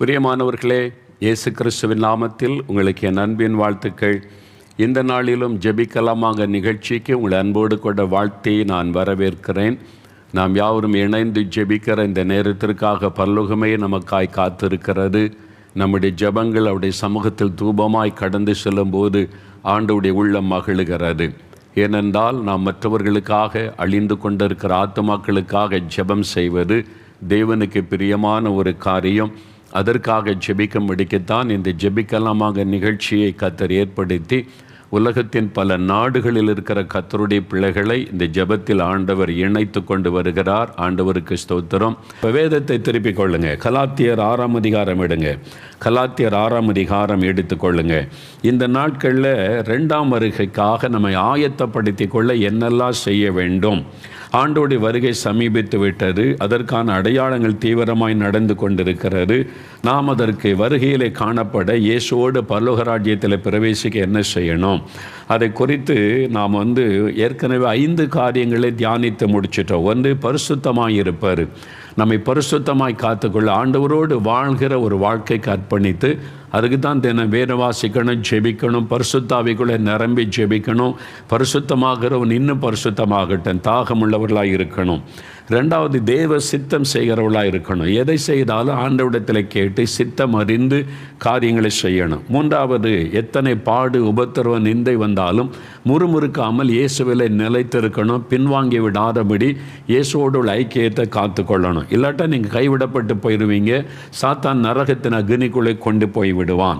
பிரியமானவர்களே, இயேசு கிறிஸ்துவின் நாமத்தில் உங்களுக்கு என் அன்பின் வாழ்த்துக்கள். இந்த நாளிலும் ஜெபிக்கலாமாக நிகழ்ச்சிக்கு உங்களை அன்போடு கொண்ட வாழ்த்தி நான் வரவேற்கிறேன். நாம் யாவரும் இணைந்து ஜெபிக்கிற இந்த நேரத்திற்காக பரலோகமே நமக்காய் காத்திருக்கிறது. நம்முடைய ஜெபங்கள் அவருடைய சமூகத்தில் தூபமாய் கடந்து செல்லும்போது ஆண்டவருடைய உள்ளம் மகிழுகிறது. ஏனென்றால் நாம் மற்றவர்களுக்காக அழிந்து கொண்டிருக்கிற ஆத்துமாக்களுக்காக ஜெபம் செய்வது தேவனுக்கு பிரியமான ஒரு காரியம். அதற்காக ஜெபிக்கும்படிக்குத்தான் இந்த ஜெபிக்கலாமாக நிகழ்ச்சியை கர்த்தர் ஏற்படுத்தி உலகத்தின் பல நாடுகளில் இருக்கிற கர்த்தருடைய பிள்ளைகளை இந்த ஜெபத்தில் ஆண்டவர் இணைத்து கொண்டு வருகிறார். ஆண்டவருக்கு ஸ்தோத்திரம். வேதத்தை திருப்பிக் கொள்ளுங்க. கலாத்தியர் 6ஆம் அதிகாரம் எடுங்க. கலாத்தியர் 6ஆம் அதிகாரம் எடுத்துக்கொள்ளுங்க. இந்த நாட்களில் 2ஆம் வருகைக்காக நம்மை ஆயத்தப்படுத்தி கொள்ள என்னெல்லாம் செய்ய வேண்டும்? ஆண்டோடைய வருகை சமீபித்து விட்டது. அதற்கான அடையாளங்கள் தீவிரமாய் நடந்து கொண்டிருக்கிறது. நாம் அதற்கு வருகையிலே காணப்பட இயேசுவோடு பரலோக ராஜ்யத்தில் பிரவேசிக்க என்ன செய்யணும்? அதை குறித்து நாம் ஏற்கனவே 5 காரியங்களை தியானித்து முடிச்சிட்டோம். ஒன்று, பரிசுத்தமாய் இருப்பார். நம்மை பரிசுத்தமாய் காத்துக்கொள்ள ஆண்டவரோடு வாழ்கிற ஒரு வாழ்க்கைக்கு அர்ப்பணித்து அதுக்கு தான் தினம் வேத வாசிக்கணும், ஜெபிக்கணும், பரிசுத்தாவிக்குள்ளே நிரம்பி ஜெபிக்கணும். பரிசுத்தமாகிறவன் இன்னும் பரிசுத்தமாகட்டும், தாகமுள்ளவர்களாக இருக்கணும். 2வது, தேவ சித்தம் செய்கிறவர்களாக இருக்கணும். எதை செய்தாலும் ஆண்டவரிடத்தில் கேட்டு சித்தம் அறிந்து காரியங்களை செய்யணும். 3வது, எத்தனை பாடு உபத்திரவ நிந்தை வந்தாலும் முறுமுறுக்காமல் இயேசுவிலே நிலைத்திருக்கணும். பின்வாங்கி விடாதபடி இயேசுவோடு உள்ள ஐக்கியத்தை காத்துக்கொள்ளணும். இல்லாட்டா நீங்கள் கைவிடப்பட்டு போயிடுவீங்க. சாத்தான் நரகத்தின் அக்னிக்குள்ளே கொண்டு போய் விடுவான்.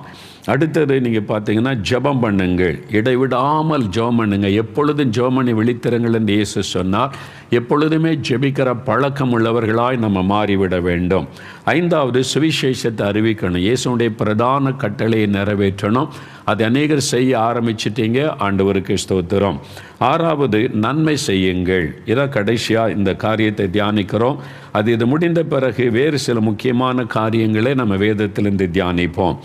அடுத்தது நீங்கள் பார்த்தீங்கன்னா, ஜெபம் பண்ணுங்கள். இடைவிடாமல் ஜெபம் பண்ணுங்க. எப்பொழுதும் ஜெபம் பண்ணி விழித்திருங்கள் என்று இயேசு சொன்னார். எப்பொழுதுமே ஜெபிக்கிற பழக்கம் உள்ளவர்களாய் நம்ம மாறிவிட வேண்டும். 5வது, சுவிசேஷத்தை அறிவிக்கணும். இயேசுடைய பிரதான கட்டளையை நிறைவேற்றணும். அது அநேகர் செய்ய ஆரம்பிச்சிட்டீங்க. ஆண்டவருக்கு ஸ்தோத்திரம். 6வது, நன்மை செய்யுங்கள். இதான் கடைசியாக இந்த காரியத்தை தியானிக்கிறோம். இது முடிந்த பிறகு வேறு சில முக்கியமான காரியங்களை நம்ம வேதத்திலிருந்து தியானிப்போம்.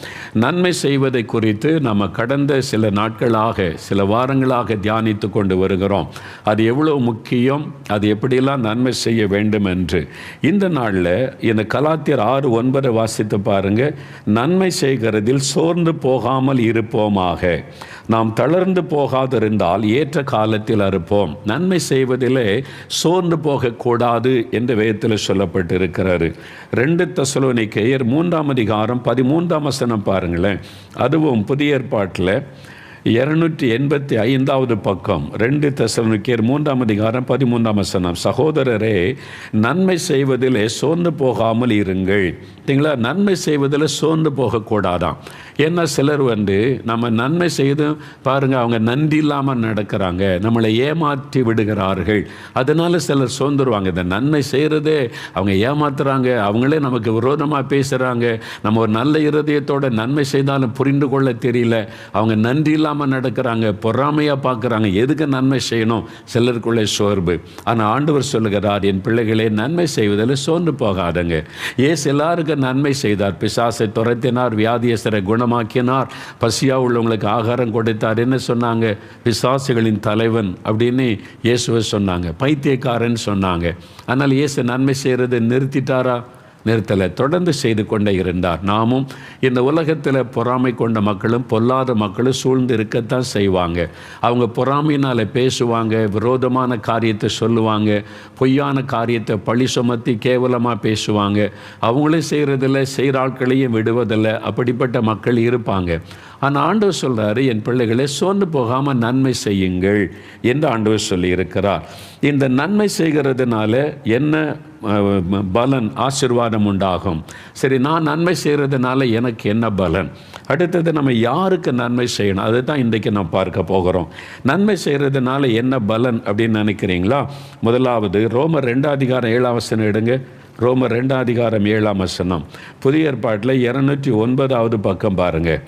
நன்மை செய்வதை குறித்து நம்ம கடந்த சில நாட்களாக, சில வாரங்களாக தியானித்து கொண்டு வருகிறோம். அது எவ்வளோ முக்கியம், அது எப்படியெல்லாம் நன்மை செய்ய வேண்டும் என்று. இந்த நாளில் இந்த கலாத்தியர் 6:9 வாசித்து பாருங்கள். நன்மை செய்கிறதில் சோர்ந்து போகாமல் இருப்போமாக. நாம் தளர்ந்து போகாதிருந்தால் ஏற்ற காலத்தில் அறுப்போம். நன்மை செய்வதிலே சோர்ந்து போகக்கூடாது என்று வேதத்தில் சொல்லப்பட்டிருக்கிறாரு. 2 தெசலோனிக்கேயர் 3ஆம் அதிகாரம் 13ஆம் வசனம் பாருங்களேன். அதுவும் புதிய ஏற்பாட்டில் 285வது பக்கம். 2 தெசலோனிக்கேயர் 3ஆம் அதிகாரம் 13ஆம் வசனம். சகோதரரே, நன்மை செய்வதில் சோர்ந்து போகாமல் இருங்கள். சரிங்களா? நன்மை செய்வதில் சோர்ந்து போகக்கூடாதான். ஏன்னா சிலர் நம்ம நன்மை செய்து பாருங்கள், அவங்க நன்றி இல்லாமல் நடக்கிறாங்க, நம்மளை ஏமாற்றி விடுகிறார்கள். அதனால சிலர் சோர்ந்துருவாங்க. இந்த நன்மை செய்கிறதே அவங்க ஏமாத்துறாங்க, அவங்களே நமக்கு விரோதமாக பேசுகிறாங்க. நம்ம ஒரு நல்ல இருதயத்தோட நன்மை செய்தாலும் புரிந்து கொள்ள தெரியல, அவங்க நன்றி இல்லாமல் நடக்கிறாங்க, பொறாமையாக பார்க்குறாங்க. எதுக்கு நன்மை செய்யணும்? சிலருக்குள்ளே சோர்வு. ஆனால் ஆண்டவர் சொல்லுகிறார், என் பிள்ளைகளே, நன்மை செய்வதில் சோர்ந்து போகாதங்க. ஏசு எல்லாருக்கும் நன்மை செய்தார். பிசாசை துரத்தினார், வியாதியஸ்தரை குணமாக்கினார், பசியா உள்ளவங்களுக்கு ஆகாரம் கொடுத்தார். என்ன சொன்னாங்க? பிசாசுகளின் தலைவன் அப்படின்னு இயேசுவை சொன்னாங்க. பைத்தியக்காரன் சொன்னாங்க. ஆனால் இயேசு நன்மை செய்கிறதை நிறுத்திட்டாரா? நிறுத்தலை. தொடர்ந்து செய்து கொண்டே இருந்தார். நாமும் இந்த உலகத்தில் பொறாமை கொண்ட மக்களும் பொல்லாத மக்களும் சூழ்ந்து இருக்கத்தான் செய்வாங்க. அவங்க பொறாமையினால் பேசுவாங்க, விரோதமான காரியத்தை சொல்லுவாங்க, பொய்யான காரியத்தை பழி சுமத்தி கேவலமாக பேசுவாங்க. அவங்களும் செய்கிறதில்ல, செய்கிற ஆட்களையும் விடுவதில்லை. அப்படிப்பட்ட மக்கள் இருப்பாங்க. ஆனால் ஆண்டவர் சொல்கிறாரு, என் பிள்ளைகளே, சோர்ந்து போகாமல் நன்மை செய்யுங்கள் என்று ஆண்டவர் சொல்லியிருக்கிறார். இந்த நன்மை செய்கிறதுனால என்ன பலன், ஆசீர்வாதம் உண்டாகும்? சரி, நான் நன்மை செய்கிறதுனால எனக்கு என்ன பலன்? அடுத்தது, நம்ம யாருக்கு நன்மை செய்யணும்? அதை தான் இன்றைக்கி நம்ம பார்க்க போகிறோம். நன்மை செய்கிறதுனால என்ன பலன் அப்படின்னு நினைக்கிறீங்களா? முதலாவது, ரோமர் 2ஆம் அதிகாரம் 7ஆம் வசனம் எடுங்க. ரோமர் 2ஆம் அதிகாரம் 7ஆம் வசனம். புதிய ஏற்பாட்டில் 209வது பக்கம் பாருங்கள்.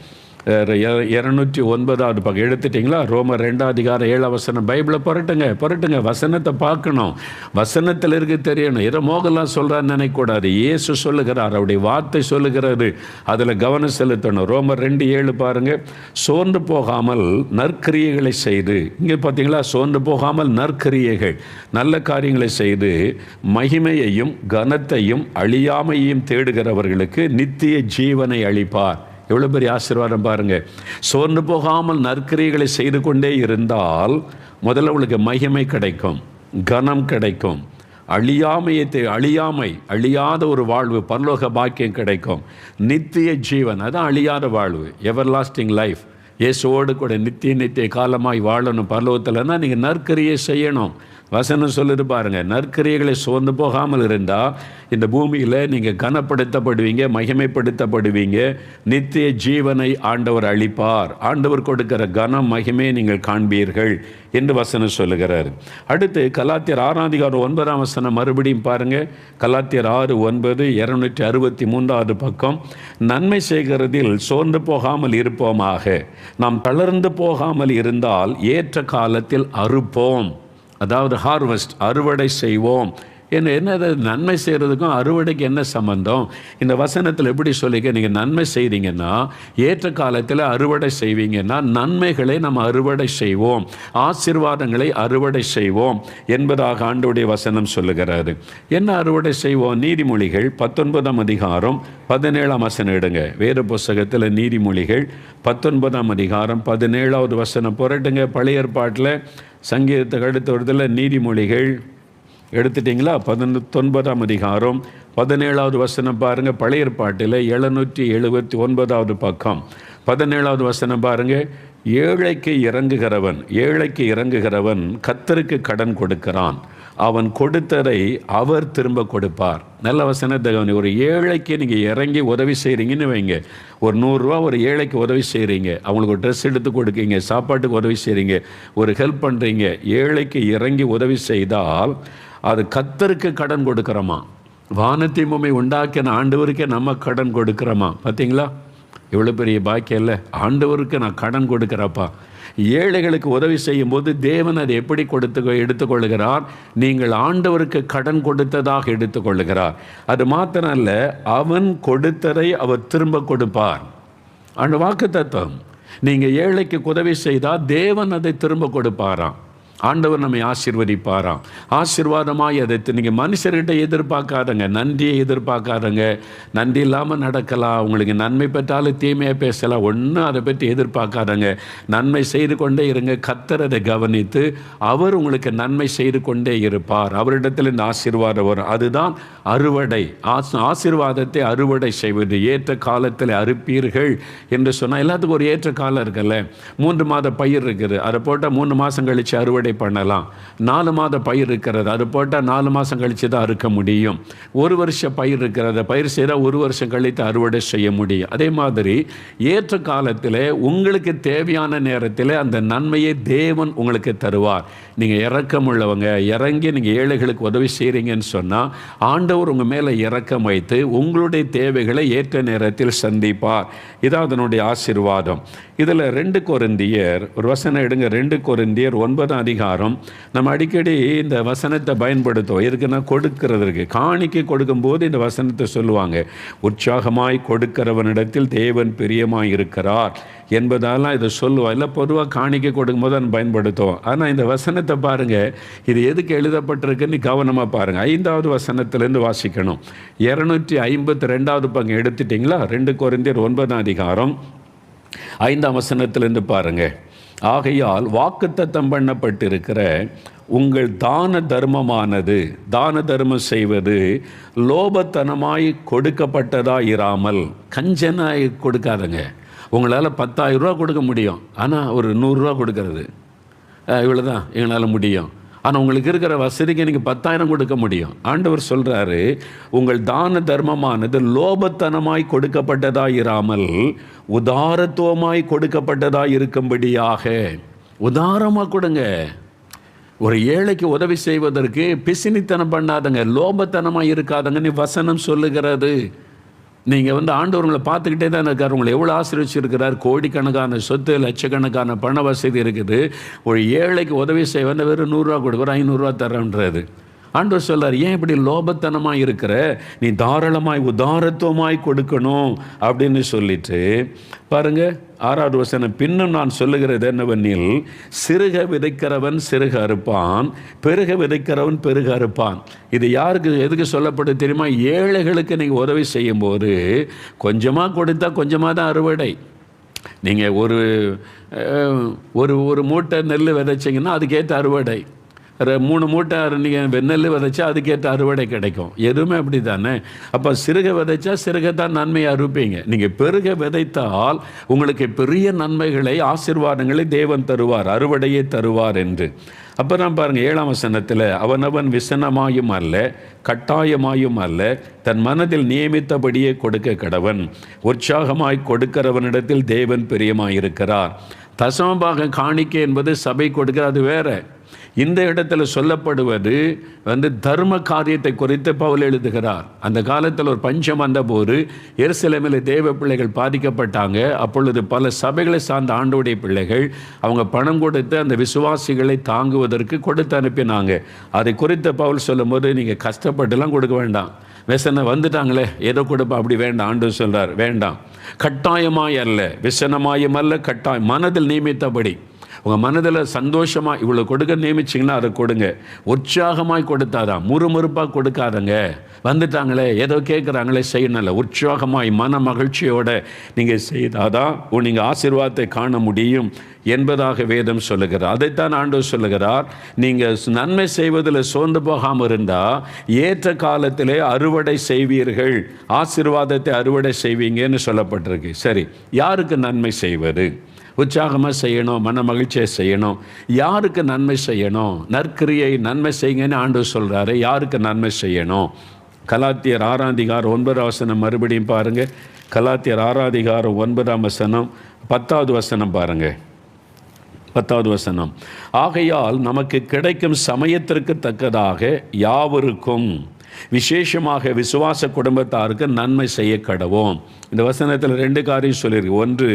209வது பக்கம் எடுத்துட்டிங்களா? ரோமர் 2:7 பைபிளை புரட்டுங்க. வசனத்தை பார்க்கணும், வசனத்தில் இருக்க தெரியணும். ஏதோ மோகன்லாம் சொல்கிறான்னு நினைக்கக்கூடாது. இயேசு சொல்லுகிறார், அவருடைய வார்த்தை சொல்லுகிறது, அதில் கவனம் செலுத்தணும். ரோமர் 2:7 பாருங்கள். சோர்ந்து போகாமல் நற்கிரியைகளை செய்து, இங்கே பார்த்தீங்களா, சோர்ந்து போகாமல் நற்கிரியைகள், நல்ல காரியங்களை செய்து மகிமையையும் கனத்தையும் அழியாமையையும் தேடுகிறவர்களுக்கு நித்திய ஜீவனை அளிப்பார். எவ்வளோ பெரிய ஆசீர்வாதம் பாருங்கள். சோர்ந்து போகாமல் நற்கிரியைகளை செய்து கொண்டே இருந்தால் முதல்ல உங்களுக்கு மகிமை கிடைக்கும், கனம் கிடைக்கும், அழியாத ஒரு வாழ்வு, பரலோக பாக்கியம் கிடைக்கும், நித்திய ஜீவன், அதான் அழியாத வாழ்வு, எவர் லாஸ்டிங் லைஃப். இயேசுவோடு கூட நித்திய காலமாய் வாழணும் பரலோகத்தில்னா நீங்கள் நற்கிரியை செய்யணும். வசனம் சொல்லுது பாருங்கள், நற்கிரியைகளை சோர்ந்து போகாமல் இருந்தால் இந்த பூமியில் நீங்கள் கனப்படுத்தப்படுவீங்க, மகிமைப்படுத்தப்படுவீங்க, நித்திய ஜீவனை ஆண்டவர் அளிப்பார். ஆண்டவர் கொடுக்கிற கனம் மகிமையை நீங்கள் காண்பீர்கள் என்று வசனம் சொல்லுகிறார். அடுத்து கலாத்தியர் 6:9 மறுபடியும் பாருங்கள். கலாத்தியர் 6:9, 263வது பக்கம். நன்மை செய்கிறதில் சோர்ந்து போகாமல் இருப்போமாக, நாம் தளர்ந்து போகாமல் இருந்தால் ஏற்ற காலத்தில் அறுப்போம். அதாவது ஹார்வெஸ்ட், அறுவடை செய்வோம். என்னது நன்மை செய்கிறதுக்கும் அறுவடைக்கு என்ன சம்பந்தம்? இந்த வசனத்தில் எப்படி சொல்லிக்க, நீங்கள் நன்மை செய்தீங்கன்னா ஏற்ற காலத்தில் அறுவடை செய்வீங்கன்னா நன்மைகளை நம்ம அறுவடை செய்வோம், ஆசீர்வாதங்களை அறுவடை செய்வோம் என்பதாக ஆண்டவருடைய வசனம் சொல்லுகிறாரு. என்ன அறுவடை செய்வோம்? நீதிமொழிகள் 19:17 எடுங்க. வேறு புஸ்தகத்தில் நீதிமொழிகள் 19:17 புரட்டுங்க. பழைய ஏற்பாட்டில் சங்கீதத்துக்கு அடுத்த வருடத்தில் நீதிமொழிகள் எடுத்துட்டிங்களா? 19:17 பாருங்கள். பழைய ஏற்பாட்டில் 779வது பக்கம் 17வது வசனம் பாருங்கள். ஏழைக்கு இறங்குகிறவன் கர்த்தருக்கு கடன் கொடுக்கிறான், அவன் கொடுத்ததை அவர் திரும்ப கொடுப்பார். நல்ல வசனத்தை கவனி. ஒரு ஏழைக்கு நீங்கள் இறங்கி உதவி செய்கிறீங்கன்னு வைங்க, ஒரு 100 ரூபா ஒரு ஏழைக்கு உதவி செய்கிறீங்க, அவங்களுக்கு ஒரு ட்ரெஸ் எடுத்து கொடுக்கீங்க, சாப்பாட்டுக்கு உதவி செய்கிறீங்க, ஒரு ஹெல்ப் பண்ணுறீங்க. ஏழைக்கு இறங்கி உதவி செய்தால் அது கர்த்தருக்கு கடன் கொடுக்குறோமா? வானத்தை பூமி உண்டாக்கின ஆண்டவருக்கே நம்ம கடன் கொடுக்குறோமா? பார்த்தீங்களா, எவ்வளோ பெரிய பாக்கியம் இல்லை? ஆண்டவருக்கு நான் கடன் கொடுக்குறப்பா. ஏழைகளுக்கு உதவி செய்யும் போது தேவன் அதை எப்படி எடுத்துக்கொள்கிறார்? நீங்கள் ஆண்டவருக்கு கடன் கொடுத்ததாக எடுத்துக்கொள்கிறார். அது மாத்திரம் அல்ல, அவன் கொடுத்ததை அவர் திரும்ப கொடுப்பார். அந்த வாக்கு தத்துவம். நீங்கள் ஏழைக்கு உதவி செய்தால் தேவன் அதை திரும்ப கொடுப்பாராம். ஆண்டவர் நம்மை ஆசீர்வதிப்பாராம். ஆசீர்வாதமாக அதை நீங்கள் மனுஷர்கிட்ட எதிர்பார்க்காதங்க, நன்றியை எதிர்பார்க்காதங்க. நன்றி இல்லாமல் நடக்கலாம், உங்களுக்கு நன்மை பெற்றாலும் தீமையாக பேசலாம், ஒன்றும் அதை பற்றி எதிர்பார்க்காதங்க. நன்மை செய்து கொண்டே இருங்க. கர்த்தர் அதை கவனித்து அவர் உங்களுக்கு நன்மை செய்து கொண்டே இருப்பார். அவரிடத்தில் இந்த ஆசீர்வாதம் வரும். அதுதான் அறுவடை. ஆசீர்வாதத்தை அறுவடை செய்வது. ஏற்ற காலத்தில் அறுப்பீர்கள் என்று சொன்னால் எல்லாத்துக்கும் ஒரு ஏற்ற காலம் இருக்குல்ல. 3 மாத பயிர் இருக்குது, அதை போட்டால் 3 மாதம் கழித்து அறுவடை பண்ணலாம். 4 மாத பயிர் இருக்கிறது, அது போட்டால் 4 மாதம் கழித்து தான் அறுக்க முடியும். 1 வருஷ பயிர் இருக்கிறத பயிர் செய்தால் 1 வருஷம் கழித்து அறுவடை செய்ய முடியும். அதே மாதிரி ஏற்ற காலத்தில் உங்களுக்கு தேவையான நேரத்தில் அந்த நன்மையை தேவன் உங்களுக்கு தருவார். நீங்கள் இரக்கம் உள்ளவங்க, இறங்கி நீங்கள் ஏழைகளுக்கு உதவி செய்கிறீங்கன்னு சொன்னால் ஆண்டவர் உங்கள் மேலே இரக்கம் வைத்து உங்களுடைய தேவைகளை ஏற்ற நேரத்தில் சந்திப்பார். இதான் அதனுடைய ஆசீர்வாதம். இதில் 2 கொரிந்தியர் ஒரு வசனம் எடுங்க. 2 கொரிந்தியர் 9 நம்ம அடிக்கடி இந்த வசனத்தை பயன்படுத்துவோம். இருக்குன்னா கொடுக்கிறதுக்கு, காணிக்கை கொடுக்கும்போது இந்த வசனத்தை சொல்லுவாங்க. உற்சாகமாய் கொடுக்கிறவனிடத்தில் தேவன் பிரியமாய் இருக்கிறார் என்பதாலாம் இதை சொல்லுவோம். இல்லை பொதுவாக காணிக்கை கொடுக்கும்போது அதை பயன்படுத்துவோம். ஆனால் இந்த வசனத்தை பாருங்கள், இது எதுக்கு எழுதப்பட்டிருக்குன்னு கவனமாக பாருங்கள். 5வது வசனத்திலேருந்து வாசிக்கணும். 252வது பக்கம் எடுத்துட்டிங்களா? 2 கொரிந்தியர் 9 5ஆம் வசனத்திலேருந்து பாருங்கள். ஆகையால் வாக்குத்தத்தம் பண்ணப்பட்டிருக்கிற உங்கள் தான தர்மம் செய்வது லோபத்தனமாய் கொடுக்கப்பட்டதாக இராமல், கஞ்சனாய் கொடுக்காதங்க. உங்களால் 10,000 ரூபா கொடுக்க முடியும், ஆனால் ஒரு 100 ரூபா கொடுக்கறது இவ்வளோ தான் எங்களால் முடியும். ஆனால் உங்களுக்கு இருக்கிற வசதிக்கு நீங்கள் 10,000 கொடுக்க முடியும். ஆண்டவர் சொல்கிறாரு, உங்கள் தான தர்மமானது லோபத்தனமாய் கொடுக்கப்பட்டதாக இராமல் உதாரத்துவமாய் கொடுக்கப்பட்டதாக இருக்கும்படியாக. உதாரமாக கொடுங்க. ஒரு ஏழைக்கு உதவி செய்வதற்கு பிசினித்தனம் பண்ணாதங்க, லோபத்தனமாக இருக்காதங்கன்னு வசனம் சொல்லுகிறது. நீங்கள் ஆண்டவர்களை பார்த்துக்கிட்டே தான் இருக்கார். உங்களை எவ்வளோ ஆசீர்வச்சிருக்கிறார். கோடிக்கணக்கான சொத்து, லட்சக்கணக்கான பண வசதி இருக்குது. ஒரு ஏழைக்கு உதவி செய்ய வந்து வெறும் 100 ரூபா கொடுக்குற, 500 ரூபா தரேன்றது. ஆண்டவர் சொல்றார், ஏன் இப்படி லோபத்தனமாக இருக்கிற, நீ தாராளமாய் உதாரத்துவமாய் கொடுக்கணும் அப்படின்னு சொல்லிட்டு பாருங்க 6வது வசனம், பின்னும் நான் சொல்லுகிறது என்னவெனில், சிறுக விதைக்கிறவன் சிறுக அறுப்பான், பெருக விதைக்கிறவன் பெருக அறுப்பான். இது யாருக்கு எதுக்கு சொல்லப்படும் தெரியுமா? ஏழைகளுக்கு நீங்கள் உதவி செய்யும் போது கொஞ்சமாக கொடுத்தா கொஞ்சமாக தான் அறுவடை. நீங்கள் ஒரு மூட்டை நெல் விதைச்சிங்கன்னா அதுக்கேற்ற அறுவடை. 3 மூட்டை நீங்கள் நெல் விதைச்சா அதுக்கேற்ற அறுவடை கிடைக்கும். எதுவுமே அப்படி தானே. அப்போ சிறுக விதைச்சா சிறுகத்தான் நன்மையை அறுப்பீங்க. நீங்கள் பெருக விதைத்தால் உங்களுக்கு பெரிய நன்மைகளை, ஆசீர்வாதங்களை தேவன் தருவார், அறுவடையே தருவார் என்று. அப்புறம் பாருங்கள் 7ஆம் வசனத்தில், அவனவன் விசனமாயும் அல்ல கட்டாயமாயும் அல்ல, தன் மனதில் நியமித்தபடியே கொடுக்க கடவன், உற்சாகமாய் கொடுக்கிறவனிடத்தில் தேவன் பிரியமாயிருக்கிறார். தசமபாக காணிக்கை என்பது சபை கொடுக்கிறது வேற. இந்த இடத்துல சொல்லப்படுவது தர்ம காரியத்தை குறித்து பவுல் எழுதுகிறார். அந்த காலத்தில் ஒரு பஞ்சம் வந்தபோது எருசலேமில் தேவ பிள்ளைகள் பாதிக்கப்பட்டாங்க. அப்பொழுது பல சபைகளை சார்ந்த ஆண்டவருடைய பிள்ளைகள் அவங்க பணம் கொடுத்து அந்த விசுவாசிகளை தாங்குவதற்கு கொடுத்து அனுப்பினாங்க. அதை குறித்து பவுல் சொல்லும்போது, நீங்கள் கஷ்டப்பட்டுலாம் கொடுக்க வேண்டாம், விசனை வந்துட்டாங்களே ஏதோ கொடுப்பா, அப்படி வேண்டாம். ஆண்டவர் சொல்றார், வேண்டாம், கட்டாயமாய் அல்ல, விசனமாயும் அல்ல, கட்டாயம், மனதில் நியமித்தபடி. உங்கள் மனதில் சந்தோஷமாக இவ்வளோ கொடுக்க நியமிச்சிங்கன்னா அதை கொடுங்க. உற்சாகமாய் கொடுத்தாதான், முறுமுறுப்பாக கொடுக்காதங்க. வந்துட்டாங்களே ஏதோ கேட்குறாங்களே செய்யணும்ல, உற்சாகமாய் மன மகிழ்ச்சியோடு நீங்கள் செய்தாதான் நீங்கள் ஆசீர்வாதத்தை காண முடியும் என்பதாக வேதம் சொல்லுகிறார். அதைத்தான் ஆண்டவர் சொல்லுகிறார், நீங்கள் நன்மை செய்வதில் சோர்ந்து போகாமல் இருந்தால் ஏற்ற காலத்திலே அறுவடை செய்வீர்கள், ஆசீர்வாதத்தை அறுவடை செய்வீங்கன்னு சொல்லப்பட்டிருக்கு. சரி, யாருக்கு நன்மை செய்வது? உற்சாகமாக செய்யணும், மன மகிழ்ச்சியை செய்யணும். யாருக்கு நன்மை செய்யணும்? நற்கிரியை நன்மை செய்யுங்கன்னு ஆண்டவர் சொல்கிறாரு. யாருக்கு நன்மை செய்யணும்? கலாத்தியர் 6ஆம் அதிகாரம் 9ஆம் வசனம் மறுபடியும் பாருங்கள். கலாத்தியர் 6ஆம் அதிகாரம் 9ஆம் வசனம் 10வது வசனம் பாருங்கள். 10வது வசனம், ஆகையால் நமக்கு கிடைக்கும் சமயத்திற்கு தக்கதாக யாவருக்கும், விசேஷமாக விசுவாச குடும்பத்தாருக்கு நன்மை செய்ய கடவோம். இந்த வசனத்தில் 2 காரியம் சொல்லியிருக்கு. ஒன்று,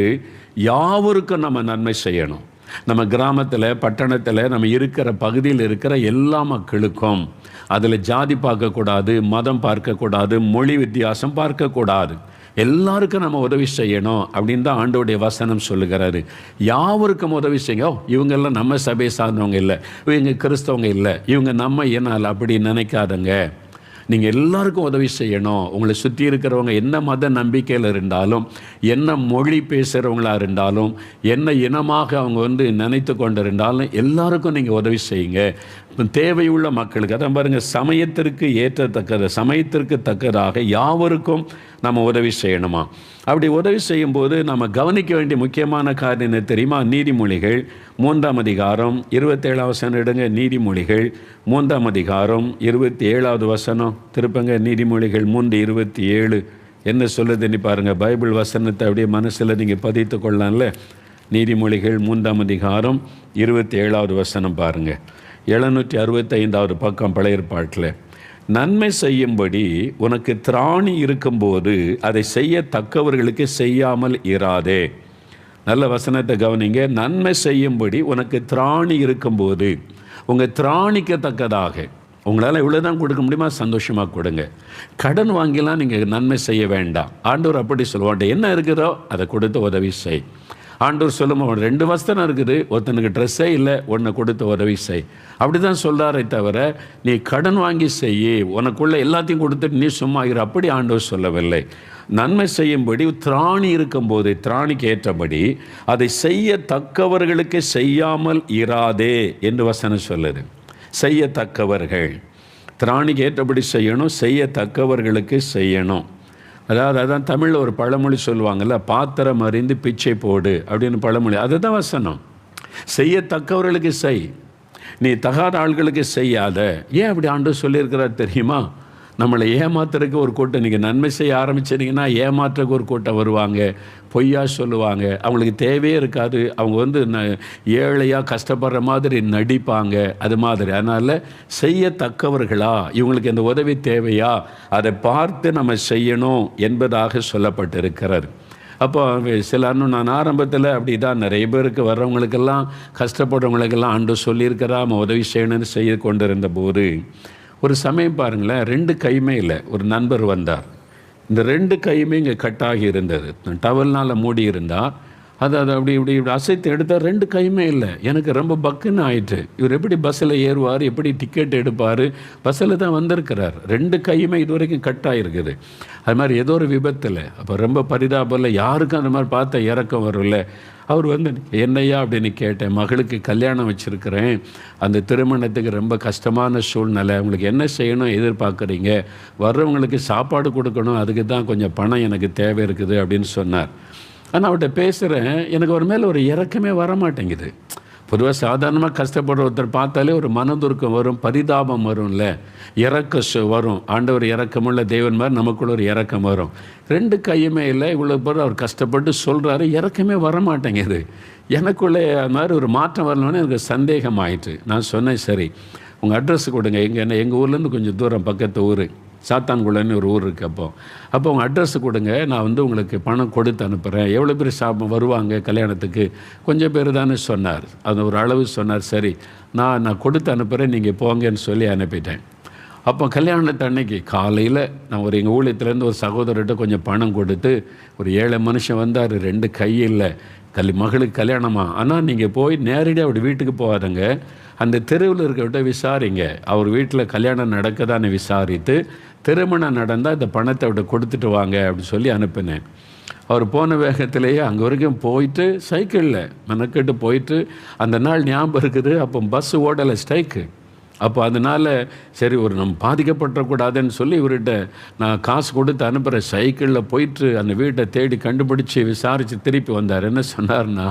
யாவருக்கும் நம்ம நன்மை செய்யணும். நம்ம கிராமத்தில், பட்டணத்தில், நம்ம இருக்கிற பகுதியில் இருக்கிற எல்லா மக்களுக்கும். அதில் ஜாதி பார்க்கக்கூடாது, மதம் பார்க்கக்கூடாது, மொழி வித்தியாசம் பார்க்கக்கூடாது. எல்லாருக்கும் நம்ம உதவி செய்யணும் அப்படின்னு தான் ஆண்டவருடைய வசனம் சொல்லுகிறாரு. யாவருக்கும் உதவி செய்யுங்க. இவங்கெல்லாம் நம்ம சபையை சார்ந்தவங்க இல்லை, இவங்க கிறிஸ்தவங்க இல்லை, இவங்க நம்ம ஏனால் அப்படி நினைக்காதங்க. நீங்கள் எல்லாருக்கும் உதவி செய்யணும். உங்களை சுற்றி இருக்கிறவங்க என்ன மத நம்பிக்கையில் இருந்தாலும், என்ன மொழி பேசுகிறவங்களாக இருந்தாலும், என்ன இனமாக அவங்க நினைத்து கொண்டு இருந்தாலும் எல்லாருக்கும் நீங்கள் உதவி செய்யுங்க. தேவையுள்ள மக்களுக்கு, அதான் பாருங்கள், சமயத்திற்கு ஏற்றத்தக்கது, சமயத்திற்கு தக்கதாக யாவருக்கும் நம்ம உதவி செய்யணுமா. அப்படி உதவி செய்யும்போது நம்ம கவனிக்க வேண்டிய முக்கியமான காரியம் என்ன தெரியுமா? நீதிமொழிகள் 3ஆம் அதிகாரம் 27ஆம் வசனம் எடுங்க. நீதிமொழிகள் 3ஆம் அதிகாரம் 27வது வசனம் திருப்பங்க. நீதிமொழிகள் 3:27 என்ன சொல்லுதுன்னு பாருங்கள். பைபிள் வசனத்தை அப்படியே மனசில் நீங்கள் பதித்து கொள்ளலாம்ல. நீதிமொழிகள் 3ஆம் அதிகாரம் 27வது வசனம் பாருங்கள். 765வது பக்கம் பழைய ஏற்பாட்டில், நன்மை செய்யும்படி உனக்கு திராணி இருக்கும்போது அதை செய்யத்தக்கவர்களுக்கு செய்யாமல் இராதே. நல்ல வசனத்தை கவனிங்க. நன்மை செய்யும்படி உனக்கு திராணி இருக்கும்போது, உங்கள் திராணிக்கு தக்கதாக, உங்களால் இவ்வளோ தான் கொடுக்க முடியுமா, சந்தோஷமாக கொடுங்க. கடன் வாங்கிலாம் நீங்கள் நன்மை செய்ய வேண்டாம். ஆண்டவர் அப்படி சொல்லுவாண்ட, என்ன இருக்குதோ அதை கொடுத்து உதவி செய். ஆண்டவர் சொல்லும், 2 வஸ்திரம் இருக்குது, ஒருத்தனுக்கு ட்ரெஸ்ஸே இல்லை, ஒன்றை கொடுத்து உதவி செய். அப்படி தான் சொல்கிறாரே தவிர நீ கடன் வாங்கி செய்ய, உனக்குள்ள எல்லாத்தையும் கொடுத்துட்டு நீ சும்மா இரு, அப்படி ஆண்டவர் சொல்லவில்லை. நன்மை செய்யும்படி திராணி இருக்கும்போது, திராணிக்கு ஏற்றபடி அதை செய்யத்தக்கவர்களுக்கு செய்யாமல் இராதே என்று வசனம் சொல்லுது. செய்யத்தக்கவர்கள், திராணிக்கு ஏற்றபடி செய்யணும், செய்யத்தக்கவர்களுக்கு செய்யணும். அதான் தமிழில் ஒரு பழமொழி சொல்லுவாங்கள்ல, பாத்திரம் அறிந்து பிச்சை போடு அப்படின்னு பழமொழி. அதுதான் வசனம். செய்யத்தக்கவர்களுக்கு செய், நீ தகாத ஆள்களுக்கு செய்யாத. ஏன் அப்படி ஆண்டவர் சொல்லியிருக்கிறார் தெரியுமா? நம்மளை ஏமாத்துறதுக்கு ஒரு கூட்டம், நீங்கள் நன்மை செய்ய ஆரம்பிச்சிட்டிங்கன்னா ஏமாற்றுறதுக்கு ஒரு கூட்டம் வருவாங்க, பொய்யா சொல்லுவாங்க, அவங்களுக்கு தேவையே இருக்காது, அவங்க வந்து ஏழையாக கஷ்டப்படுற மாதிரி நடிப்பாங்க, அது மாதிரி. அதனால் செய்யத்தக்கவர்களா, இவங்களுக்கு இந்த உதவி தேவையா, அதை பார்த்து நம்ம செய்யணும் என்பதாக சொல்லப்பட்டிருக்கிறது. அப்போ நான் ஆரம்பத்தில் அப்படி தான் நிறைய பேருக்கு வர்றவங்களுக்கெல்லாம், கஷ்டப்படுறவங்களுக்கெல்லாம் ஆண்டு சொல்லியிருக்கிறா நம்ம உதவி செய்யணும்னு செய்து கொண்டிருந்த போது ஒரு சமயம் பாருங்களேன், 2 கையுமே இல்லை. ஒரு நண்பர் வந்தார். இந்த 2 கையுமே இங்கே கட்டாகி இருந்தது, டவல்னால் மூடி இருந்தால். அது அப்படி இப்படி அசைத்து எடுத்தால் 2 கையுமே இல்லை. எனக்கு ரொம்ப பக்குன்னு ஆயிட்டு. இவர் எப்படி பஸ்ஸில் ஏறுவார், எப்படி டிக்கெட் எடுப்பார், பஸ்ஸில் தான் வந்திருக்கிறார், 2 கையுமே இது வரைக்கும் கட்டாகிருக்குது. அது மாதிரி ஏதோ ஒரு விபத்தில். அப்போ ரொம்ப பரிதாபம் இல்லை, யாருக்கும் அந்த மாதிரி பார்த்தா இறக்கம் வரும்ல. அவர் வந்து என்னையா அப்படின்னு கேட்டேன். மகளுக்கு கல்யாணம் வச்சுருக்கிறேன், அந்த திருமணத்துக்கு ரொம்ப கஷ்டமான சூழ்நிலை, உங்களுக்கு என்ன செய்யணும் எதிர்பார்க்குறீங்க, வர்றவங்களுக்கு சாப்பாடு கொடுக்கணும், அதுக்கு தான் கொஞ்சம் பணம் எனக்கு தேவை இருக்குது அப்படின்னு சொன்னார். ஆனால் அவர்கிட்ட பேசுகிறேன், எனக்கு ஒரு மேலே ஒரு இறக்கமே வரமாட்டேங்குது. பொதுவாக சாதாரணமாக கஷ்டப்படுற ஒருத்தர் பார்த்தாலே ஒரு மனதுருக்கம் வரும், பரிதாபம் வரும்ல, இறக்க வரும். ஆண்டவர் இறக்கமுள்ள தேவன் மாதிரி நமக்குள்ள ஒரு இறக்கம் வரும். 2 கையுமே இல்லை, இவ்வளோ பேர் அவர் கஷ்டப்பட்டு சொல்கிறாரு, இறக்கமே வரமாட்டேங்குது. எனக்குள்ளே அது மாதிரி ஒரு மாற்றம் வரணுன்னு எனக்கு சந்தேகம் ஆயிட்டு. நான் சொன்னேன், சரி உங்கள் அட்ரஸ் கொடுங்க, எங்கள் ஊர்லேருந்து கொஞ்சம் தூரம், பக்கத்து ஊர் சாத்தான்குள்ளன்னு ஒரு ஊர் இருக்குது. அப்போ உங்கள் அட்ரஸ் கொடுங்க, நான் வந்து உங்களுக்கு பணம் கொடுத்து அனுப்புகிறேன். எவ்வளோ பேர் வருவாங்க கல்யாணத்துக்கு, கொஞ்சம் பேர் தானே சொன்னார். அது ஒரு அளவு சொன்னார். சரி நான் கொடுத்து அனுப்புகிறேன், நீங்கள் போங்கன்னு சொல்லி அனுப்பிட்டேன். அப்போ கல்யாணத்து அன்னைக்கு காலையில் நான் எங்கள் ஊழியத்துலேருந்து ஒரு சகோதரர்கிட்ட கொஞ்சம் பணம் கொடுத்து, ஒரு 7 மனுஷன் வந்தார், 2 கையில் மகளுக்கு கல்யாணமா. ஆனால் நீங்கள் போய் நேரடியாக அப்படி வீட்டுக்கு போகாதங்க, அந்த தெருவில் இருக்கிறவிட்ட விசாரிங்க, அவர் வீட்டில் கல்யாணம் நடக்கதான்னு விசாரித்து, திருமணம் நடந்தால் இந்த பணத்தை விட கொடுத்துட்டு வாங்க அப்படின்னு சொல்லி அனுப்பினேன். அவர் போன வேகத்திலேயே அங்கே வரைக்கும் போயிட்டு சைக்கிளில் மெனக்கெட்டு போயிட்டு, அந்த நாள் ஞாபகம் இருக்குது, அப்போ பஸ்ஸு ஓடலை, ஸ்ட்ரைக்கு. அப்போ அதனால் சரி ஒரு நம்ம பாதிக்கப்படக்கூடாதுன்னு சொல்லி இவர்கிட்ட நான் காசு கொடுத்து அனுப்புகிற. சைக்கிளில் போயிட்டு அந்த வீட்டை தேடி கண்டுபிடிச்சி விசாரித்து திருப்பி வந்தார். என்ன சொன்னார்னா,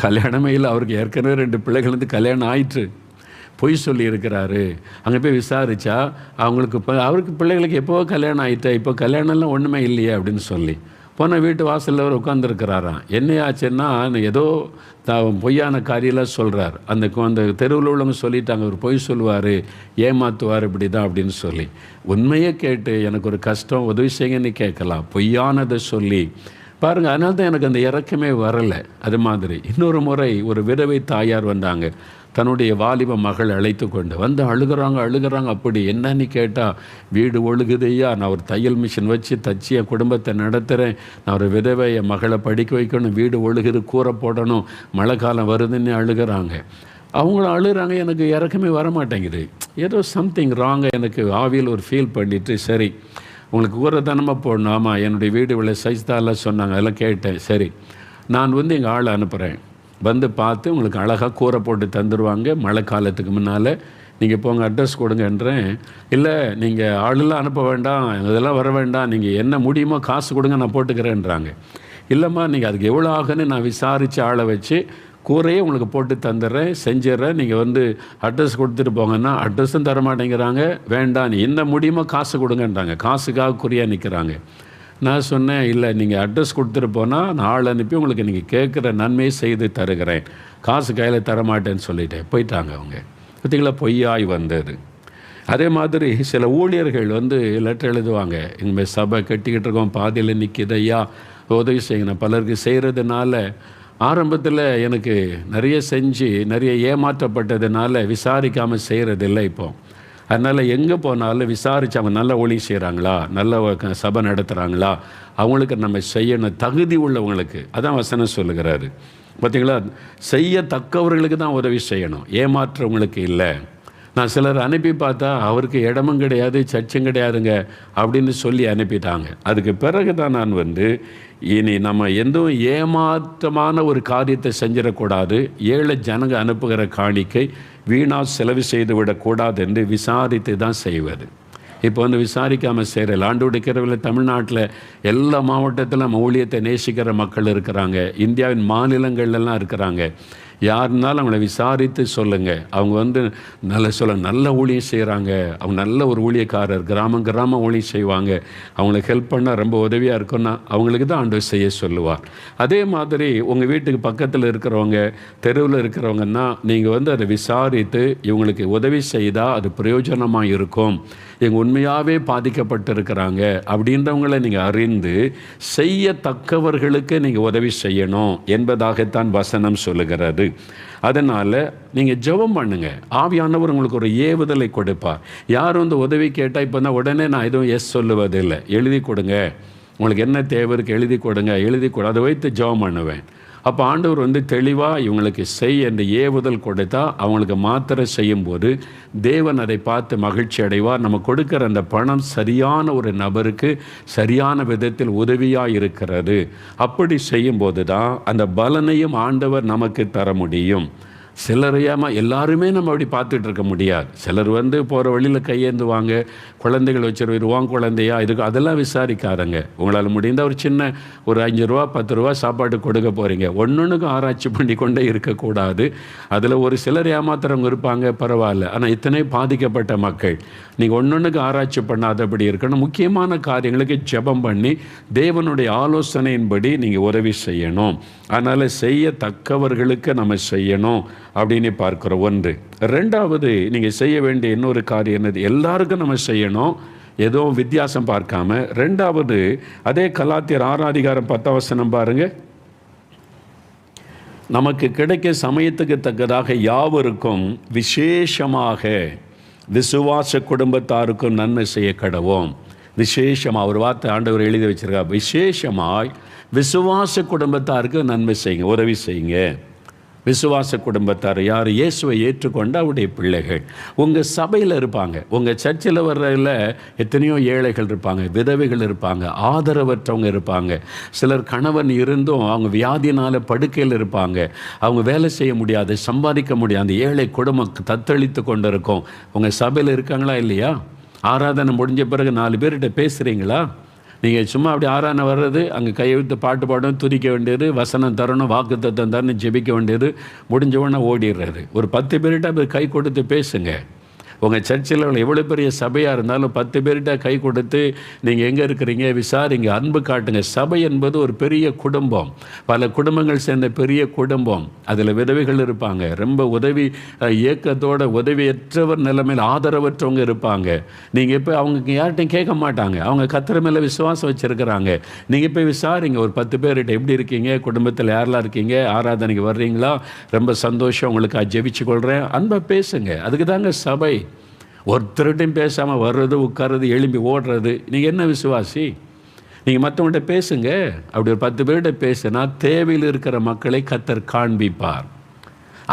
கல்யாணமே இல்லை, அவருக்கு ஏற்கனவே 2 பிள்ளைகள் வந்து கல்யாணம் ஆயிற்று, பொய் சொல்லி இருக்கிறாரு. அங்கே போய் விசாரித்தா அவங்களுக்கு அவருக்கு பிள்ளைகளுக்கு எப்போவோ கல்யாணம் ஆகிட்டா, இப்போ கல்யாணம்லாம் ஒன்றுமே இல்லையே அப்படின்னு சொல்லி போன வீட்டு வாசலில் அவர் உட்காந்துருக்கிறாராம். என்னையாச்சுன்னா ஏதோ பொய்யான காரியெல்லாம் சொல்கிறார். அந்த தெருவில் உள்ளவங்க சொல்லிட்டாங்க, அவர் பொய் சொல்லுவார், ஏமாற்றுவார், இப்படி தான் அப்படின்னு சொல்லி. உண்மையே கேட்டு எனக்கு ஒரு கஷ்டம், உதவி செய்யுங்கன்னு கேட்கலாம், பொய்யானதை சொல்லி பாருங்கள். அதனால தான் எனக்கு அந்த இறக்கமே வரலை. அது மாதிரி இன்னொரு முறை ஒரு விதவை தாயார் வந்தாங்க, தன்னுடைய வாலிப மகள் அழைத்து கொண்டு வந்து அழுகிறாங்க. அப்படி என்னன்னு கேட்டால், வீடு ஒழுகுதையா, நான் ஒரு தையல் மிஷின் வச்சு தச்சு என் குடும்பத்தை நடத்துகிறேன், நான் ஒரு விதவை, என் மகளை படிக்க வைக்கணும், வீடு ஒழுகுது, கூரை போடணும், மழை காலம் வருதுன்னு அழுகிறாங்க. அவங்களும் அழுகிறாங்க, எனக்கு இறக்கமே வரமாட்டேங்குது, ஏதோ சம்திங் ராங்காக எனக்கு ஆவியில் ஒரு ஃபீல் பண்ணிவிட்டு, சரி உங்களுக்கு கூரை தானமாக போடணும். ஆமாம், என்னுடைய வீடு இவ்வளோ சைஸ் தான் சொன்னாங்க, அதெல்லாம் கேட்டேன். சரி நான் வந்து எங்கள் ஆளை அனுப்புகிறேன், வந்து பார்த்து உங்களுக்கு அழகாக கூரை போட்டு தந்துடுவாங்க, மழை காலத்துக்கு முன்னால் நீங்கள் போங்க, அட்ரஸ் கொடுங்கன்றேன். இல்லை நீங்கள் ஆளெல்லாம் அனுப்ப வேண்டாம், இதெல்லாம் வர வேண்டாம், நீங்கள் என்ன முடியுமோ காசு கொடுங்க, நான் போட்டுக்கிறேன்றாங்க. இல்லைம்மா நீங்கள் அதுக்கு எவ்வளோ ஆகுன்னு நான் விசாரித்து ஆளை வச்சு கூரையே உங்களுக்கு போட்டு தந்துடுறேன், செஞ்சிடறேன், நீங்கள் வந்து அட்ரஸ் கொடுத்துட்டு போங்கன்னா அட்ரஸும் தர மாட்டேங்கிறாங்க. வேண்டாம், நீ என்ன முடியுமோ காசு கொடுங்கன்றாங்க, காசுக்காக குறியாக நிற்கிறாங்க. நான் சொன்னேன், இல்லை நீங்கள் அட்ரஸ் கொடுத்துட்டு போனால் நான் ஆள் அனுப்பி உங்களுக்கு நீங்கள் கேட்குற நன்மையை செய்து தருகிறேன், காசு கையில் தரமாட்டேன்னு சொல்லிட்டேன். போயிட்டாங்க அவங்க. பார்த்திங்களா, பொய்யாய் வந்தது. அதே மாதிரி சில ஊழியர்கள் வந்து லெட்டர் எழுதுவாங்க, இனிமேல் சபை கட்டிக்கிட்டு இருக்கோம், பாதியில் நிற்கிதையா, உதவி செய்யணும். பலருக்கு செய்கிறதுனால ஆரம்பத்தில் எனக்கு நிறைய செஞ்சு நிறைய ஏமாற்றப்பட்டதுனால விசாரிக்காமல் செய்கிறதில்லை இப்போ. அதனால் எங்கே போனாலும் விசாரித்து அவங்க நல்ல ஒளி செய்கிறாங்களா, நல்ல சபை நடத்துகிறாங்களா, அவங்களுக்கு நம்ம செய்யணும், தகுதி உள்ளவங்களுக்கு. அதான் வசனம் சொல்லுகிறாரு. பார்த்திங்களா, செய்யத்தக்கவர்களுக்கு தான் உதவி செய்யணும், ஏமாற்றவங்களுக்கு இல்லை. நான் சிலர் அனுப்பி பார்த்தா அவருக்கு இடமும் கிடையாது, சர்ச்சும் கிடையாதுங்க அப்படின்னு சொல்லி அனுப்பிட்டாங்க. அதுக்கு பிறகு தான் நான் வந்து இனி நம்ம எதுவும் ஏமாற்றமான ஒரு காரியத்தை செஞ்சிடக்கூடாது, ஏழை ஜனங்க அனுப்புகிற காணிக்கை வீணாக செலவு செய்து விடக்கூடாது என்று விசாரித்து தான் செய்வது. இப்போ வந்து விசாரிக்காமல் செய்கிற ஆண்டுடிக்கிறவில் தமிழ்நாட்டில் எல்லா மாவட்டத்திலும் நம்ம ஊழியத்தை நேசிக்கிற மக்கள் இருக்கிறாங்க, இந்தியாவின் மாநிலங்கள்லாம் இருக்கிறாங்க. யாருனாலும் அவங்கள விசாரித்து சொல்லுங்கள். அவங்க வந்து நல்ல ஊழியம் செய்கிறாங்க, அவங்க நல்ல ஒரு ஊழியக்காரர், கிராமம் ஊழியம் செய்வாங்க, அவங்களுக்கு ஹெல்ப் பண்ணால் ரொம்ப உதவியாக இருக்குன்னா அவங்களுக்கு தான் ஆண்டவர் செய்ய சொல்லுவார். அதே மாதிரி உங்கள் வீட்டுக்கு பக்கத்தில் இருக்கிறவங்க, தெருவில் இருக்கிறவங்கன்னா நீங்கள் வந்து அதை விசாரித்து இவங்களுக்கு உதவி செய்தால் அது பிரயோஜனமாக இருக்கும், இவங்க உண்மையாகவே பாதிக்கப்பட்டிருக்கிறாங்க அப்படின்றவங்களை நீங்கள் அறிந்து செய்யத்தக்கவர்களுக்கு நீங்கள் உதவி செய்யணும் என்பதாகத்தான் வசனம் சொல்லுகிறது. அதனால் நீங்கள் ஜெபம் பண்ணுங்க. ஆவியானவர் உங்களுக்கு ஒரு ஏவுதலை கொடுப்பார். யாரும் வந்து உதவி கேட்டால் இப்போ தான் உடனே நான் எதுவும் எஸ் சொல்லுவதில்லை. எழுதி கொடுங்க, உங்களுக்கு என்ன தேவை இருக்குது எழுதி கொடுங்க, அதை வைத்து ஜெபம் பண்ணுவேன். அப்போ ஆண்டவர் வந்து தெளிவாக இவங்களுக்கு என்ற ஏவுதல் கொடுத்தா அவங்களுக்கு மாத்திரை செய்யும்போது தேவன் அதை பார்த்து மகிழ்ச்சி அடைவார். நம்ம கொடுக்குற அந்த பணம் சரியான ஒரு நபருக்கு சரியான விதத்தில் உதவியாக இருக்கிறது. அப்படி செய்யும்போது தான் அந்த பலனையும் ஆண்டவர் நமக்கு தர முடியும். சிலரையாமல் எல்லாருமே நம்ம அப்படி பார்த்துட்டு இருக்க முடியாது. சிலர் வந்து போகிற வழியில் கையேந்துவாங்க, குழந்தைகள் வச்சுருவாங்க, குழந்தையா இதுக்கு அதெல்லாம் விசாரிக்காதங்க. உங்களால் முடிந்த ஒரு சின்ன ஒரு 5 ரூபா 10 ரூபா சாப்பாடு கொடுக்க போகிறீங்க, ஒன்றுக்கும் ஆராய்ச்சி பண்ணி கொண்டே இருக்கக்கூடாது. அதில் ஒரு சிலர் ஏமாத்துறவங்க இருப்பாங்க, பரவாயில்ல. ஆனால் இத்தனை பாதிக்கப்பட்ட மக்கள் நீங்கள் ஒன்றுக்கு ஆராய்ச்சி பண்ணாதபடி இருக்கணும். முக்கியமான காரியங்களுக்கு ஜெபம் பண்ணி தேவனுடைய ஆலோசனையின்படி நீங்கள் உதவி செய்யணும். அதனால் செய்யத்தக்கவர்களுக்கு நம்ம செய்யணும் அப்படின்னு பார்க்குறோம். ஒன்று. ரெண்டாவது, நீங்கள் செய்ய வேண்டிய இன்னொரு காரியம் என்னது, எல்லாருக்கும் நம்ம செய்யணும், எதுவும் வித்தியாசம் பார்க்காம. ரெண்டாவது, அதே கலாத்தியர் 6:10 பாருங்க. நமக்கு கிடைக்க சமயத்துக்கு தக்கதாக யாவருக்கும் விசேஷமாக விசுவாச குடும்பத்தாருக்கும் நன்மை செய்ய கடவோம். விசேஷமாக ஒரு வார்த்தை ஆண்டவர் எழுதி வச்சிருக்கா, விசேஷமாய் விசுவாச குடும்பத்தாருக்கு நன்மை செய்யுங்க, உதவி செய்யுங்க. விசுவாச குடும்பத்தார் யார்? இயேசுவை ஏற்றுக்கொண்ட அவருடைய பிள்ளைகள். உங்கள் சபையில் இருப்பாங்க, உங்கள் சர்ச்சில் வர்றதில் எத்தனையோ ஏழைகள் இருப்பாங்க, விதவைகள் இருப்பாங்க, ஆதரவற்றவங்க இருப்பாங்க. சிலர் கணவன் இருந்தும் அவங்க வியாதினால் படுக்கையில் இருப்பாங்க, அவங்க வேலை செய்ய முடியாது, சம்பாதிக்க முடியாது, அந்த ஏழை குடும்பம் தத்தளித்து கொண்டு இருக்கும். உங்கள் சபையில் இருக்காங்களா இல்லையா? ஆராதனை முடிஞ்ச பிறகு 4 பேர்கிட்ட பேசுகிறீங்களா? நீங்கள் சும்மா அப்படி ஆராதனை வர்றது, அங்கே கையை விட்டு பாட்டு பாடணும், துதிக்க வேண்டியது, வசனம் தரணும், வாக்கு தத்தம் தரணும், ஜெபிக்க வேண்டியது, முடிஞ்ச உடனே ஓடிடுறது. ஒரு 10 பேர்கிட்ட அப்படி கை கொடுத்து பேசுங்க. உங்கள் சர்ச்சில் எவ்வளோ பெரிய சபையாக இருந்தாலும் 10 பேர்கிட்ட கை கொடுத்து நீங்கள் எங்கே இருக்கிறீங்க விசாரிங்க, அன்பு காட்டுங்க. சபை என்பது ஒரு பெரிய குடும்பம், பல குடும்பங்கள் சேர்ந்த பெரிய குடும்பம். அதில் விதவைகள் இருப்பாங்க, ரொம்ப உதவி இயக்கத்தோட உதவியற்றவர் நிலைமையில் ஆதரவற்றவங்க இருப்பாங்க. நீங்கள் இப்போ அவங்க யார்கிட்டையும் கேட்க மாட்டாங்க, அவங்க கர்த்தர் மேலே விசுவாசம் வச்சுருக்கிறாங்க. நீங்கள் போய் விசாரிங்க, ஒரு 10 பேர்கிட்ட எப்படி இருக்கீங்க, குடும்பத்தில் யாரெல்லாம் இருக்கீங்க, ஆராதனைக்கு வர்றீங்களா, ரொம்ப சந்தோஷம், உங்களுக்கு ஜெபிச்சு கொள்கிறேன், அன்பை பேசுங்க. அதுக்கு தாங்க சபை. ஒருத்தருட்டையும் பேசாமல் வர்றது, உட்கார்றது, எழும்பி ஓடுறது, நீங்கள் என்ன விசுவாசி? நீங்கள் மற்றவங்கள்ட்ட பேசுங்க. அப்படி ஒரு 10 பேர்கிட்ட பேசுனா தேவையில் இருக்கிற மக்களை கர்த்தர் காண்பிப்பார்,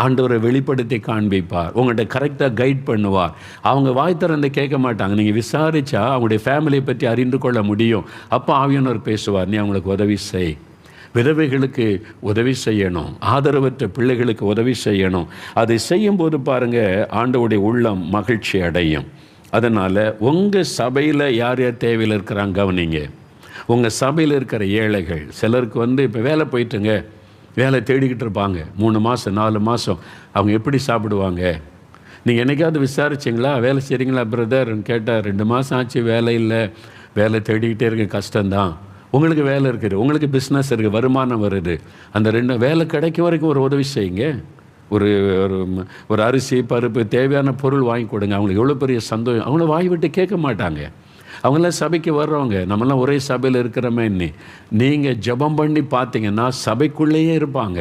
ஆண்டவரை வெளிப்படுத்தி காண்பிப்பார், உங்கள்கிட்ட கரெக்டாக கைட் பண்ணுவார். அவங்க வாய் திறந்து கேட்க மாட்டாங்க, நீங்கள் விசாரித்தா அவங்களுடைய ஃபேமிலியை பற்றி அறிந்து கொள்ள முடியும். அப்போ ஆவியானவர் பேசுவார், நீ அவங்களுக்கு உதவி செய். விதவைகளுக்கு உதவி செய்யணும், ஆதரவற்ற பிள்ளைகளுக்கு உதவி செய்யணும். அதை செய்யும்போது பாருங்கள், ஆண்டவருடைய உள்ளம் மகிழ்ச்சி அடையும். அதனால் உங்கள் சபையில் யார் யார் தேவையில் இருக்கிறாங்க கவனிங்க. உங்கள் சபையில் இருக்கிற ஏழைகள், சிலருக்கு வந்து இப்போ வேலை போயிட்டுங்க, வேலை தேடிக்கிட்டு இருப்பாங்க 3 மாதம் 4 மாதம், அவங்க எப்படி சாப்பிடுவாங்க? நீங்கள் என்னைக்காவது விசாரிச்சிங்களா, வேலை செய்கிறீங்களா பிரதர்ன்னு கேட்டால் 2 மாதம் ஆச்சு வேலை இல்லை, வேலை தேடிக்கிட்டே இருக்க, கஷ்டம்தான். உங்களுக்கு வேலை இருக்குது, உங்களுக்கு பிஸ்னஸ் இருக்குது, வருமானம் வருது, அந்த 2 வேலை கிடைக்க வரைக்கும் ஒரு உதவி செய்யுங்க. ஒரு அரிசி பருப்பு தேவையான பொருள் வாங்கி கொடுங்க. அவங்களுக்கு எவ்வளோ பெரிய சந்தோஷம். அவங்கள வாய் விட்டு கேட்க மாட்டாங்க. அவங்களாம் சபைக்கு வர்றவங்க, நம்மளாம் ஒரே சபையில் இருக்கிறோமே. நீங்கள் ஜெபம் பண்ணி பார்த்தீங்கன்னா சபைக்குள்ளேயே இருப்பாங்க.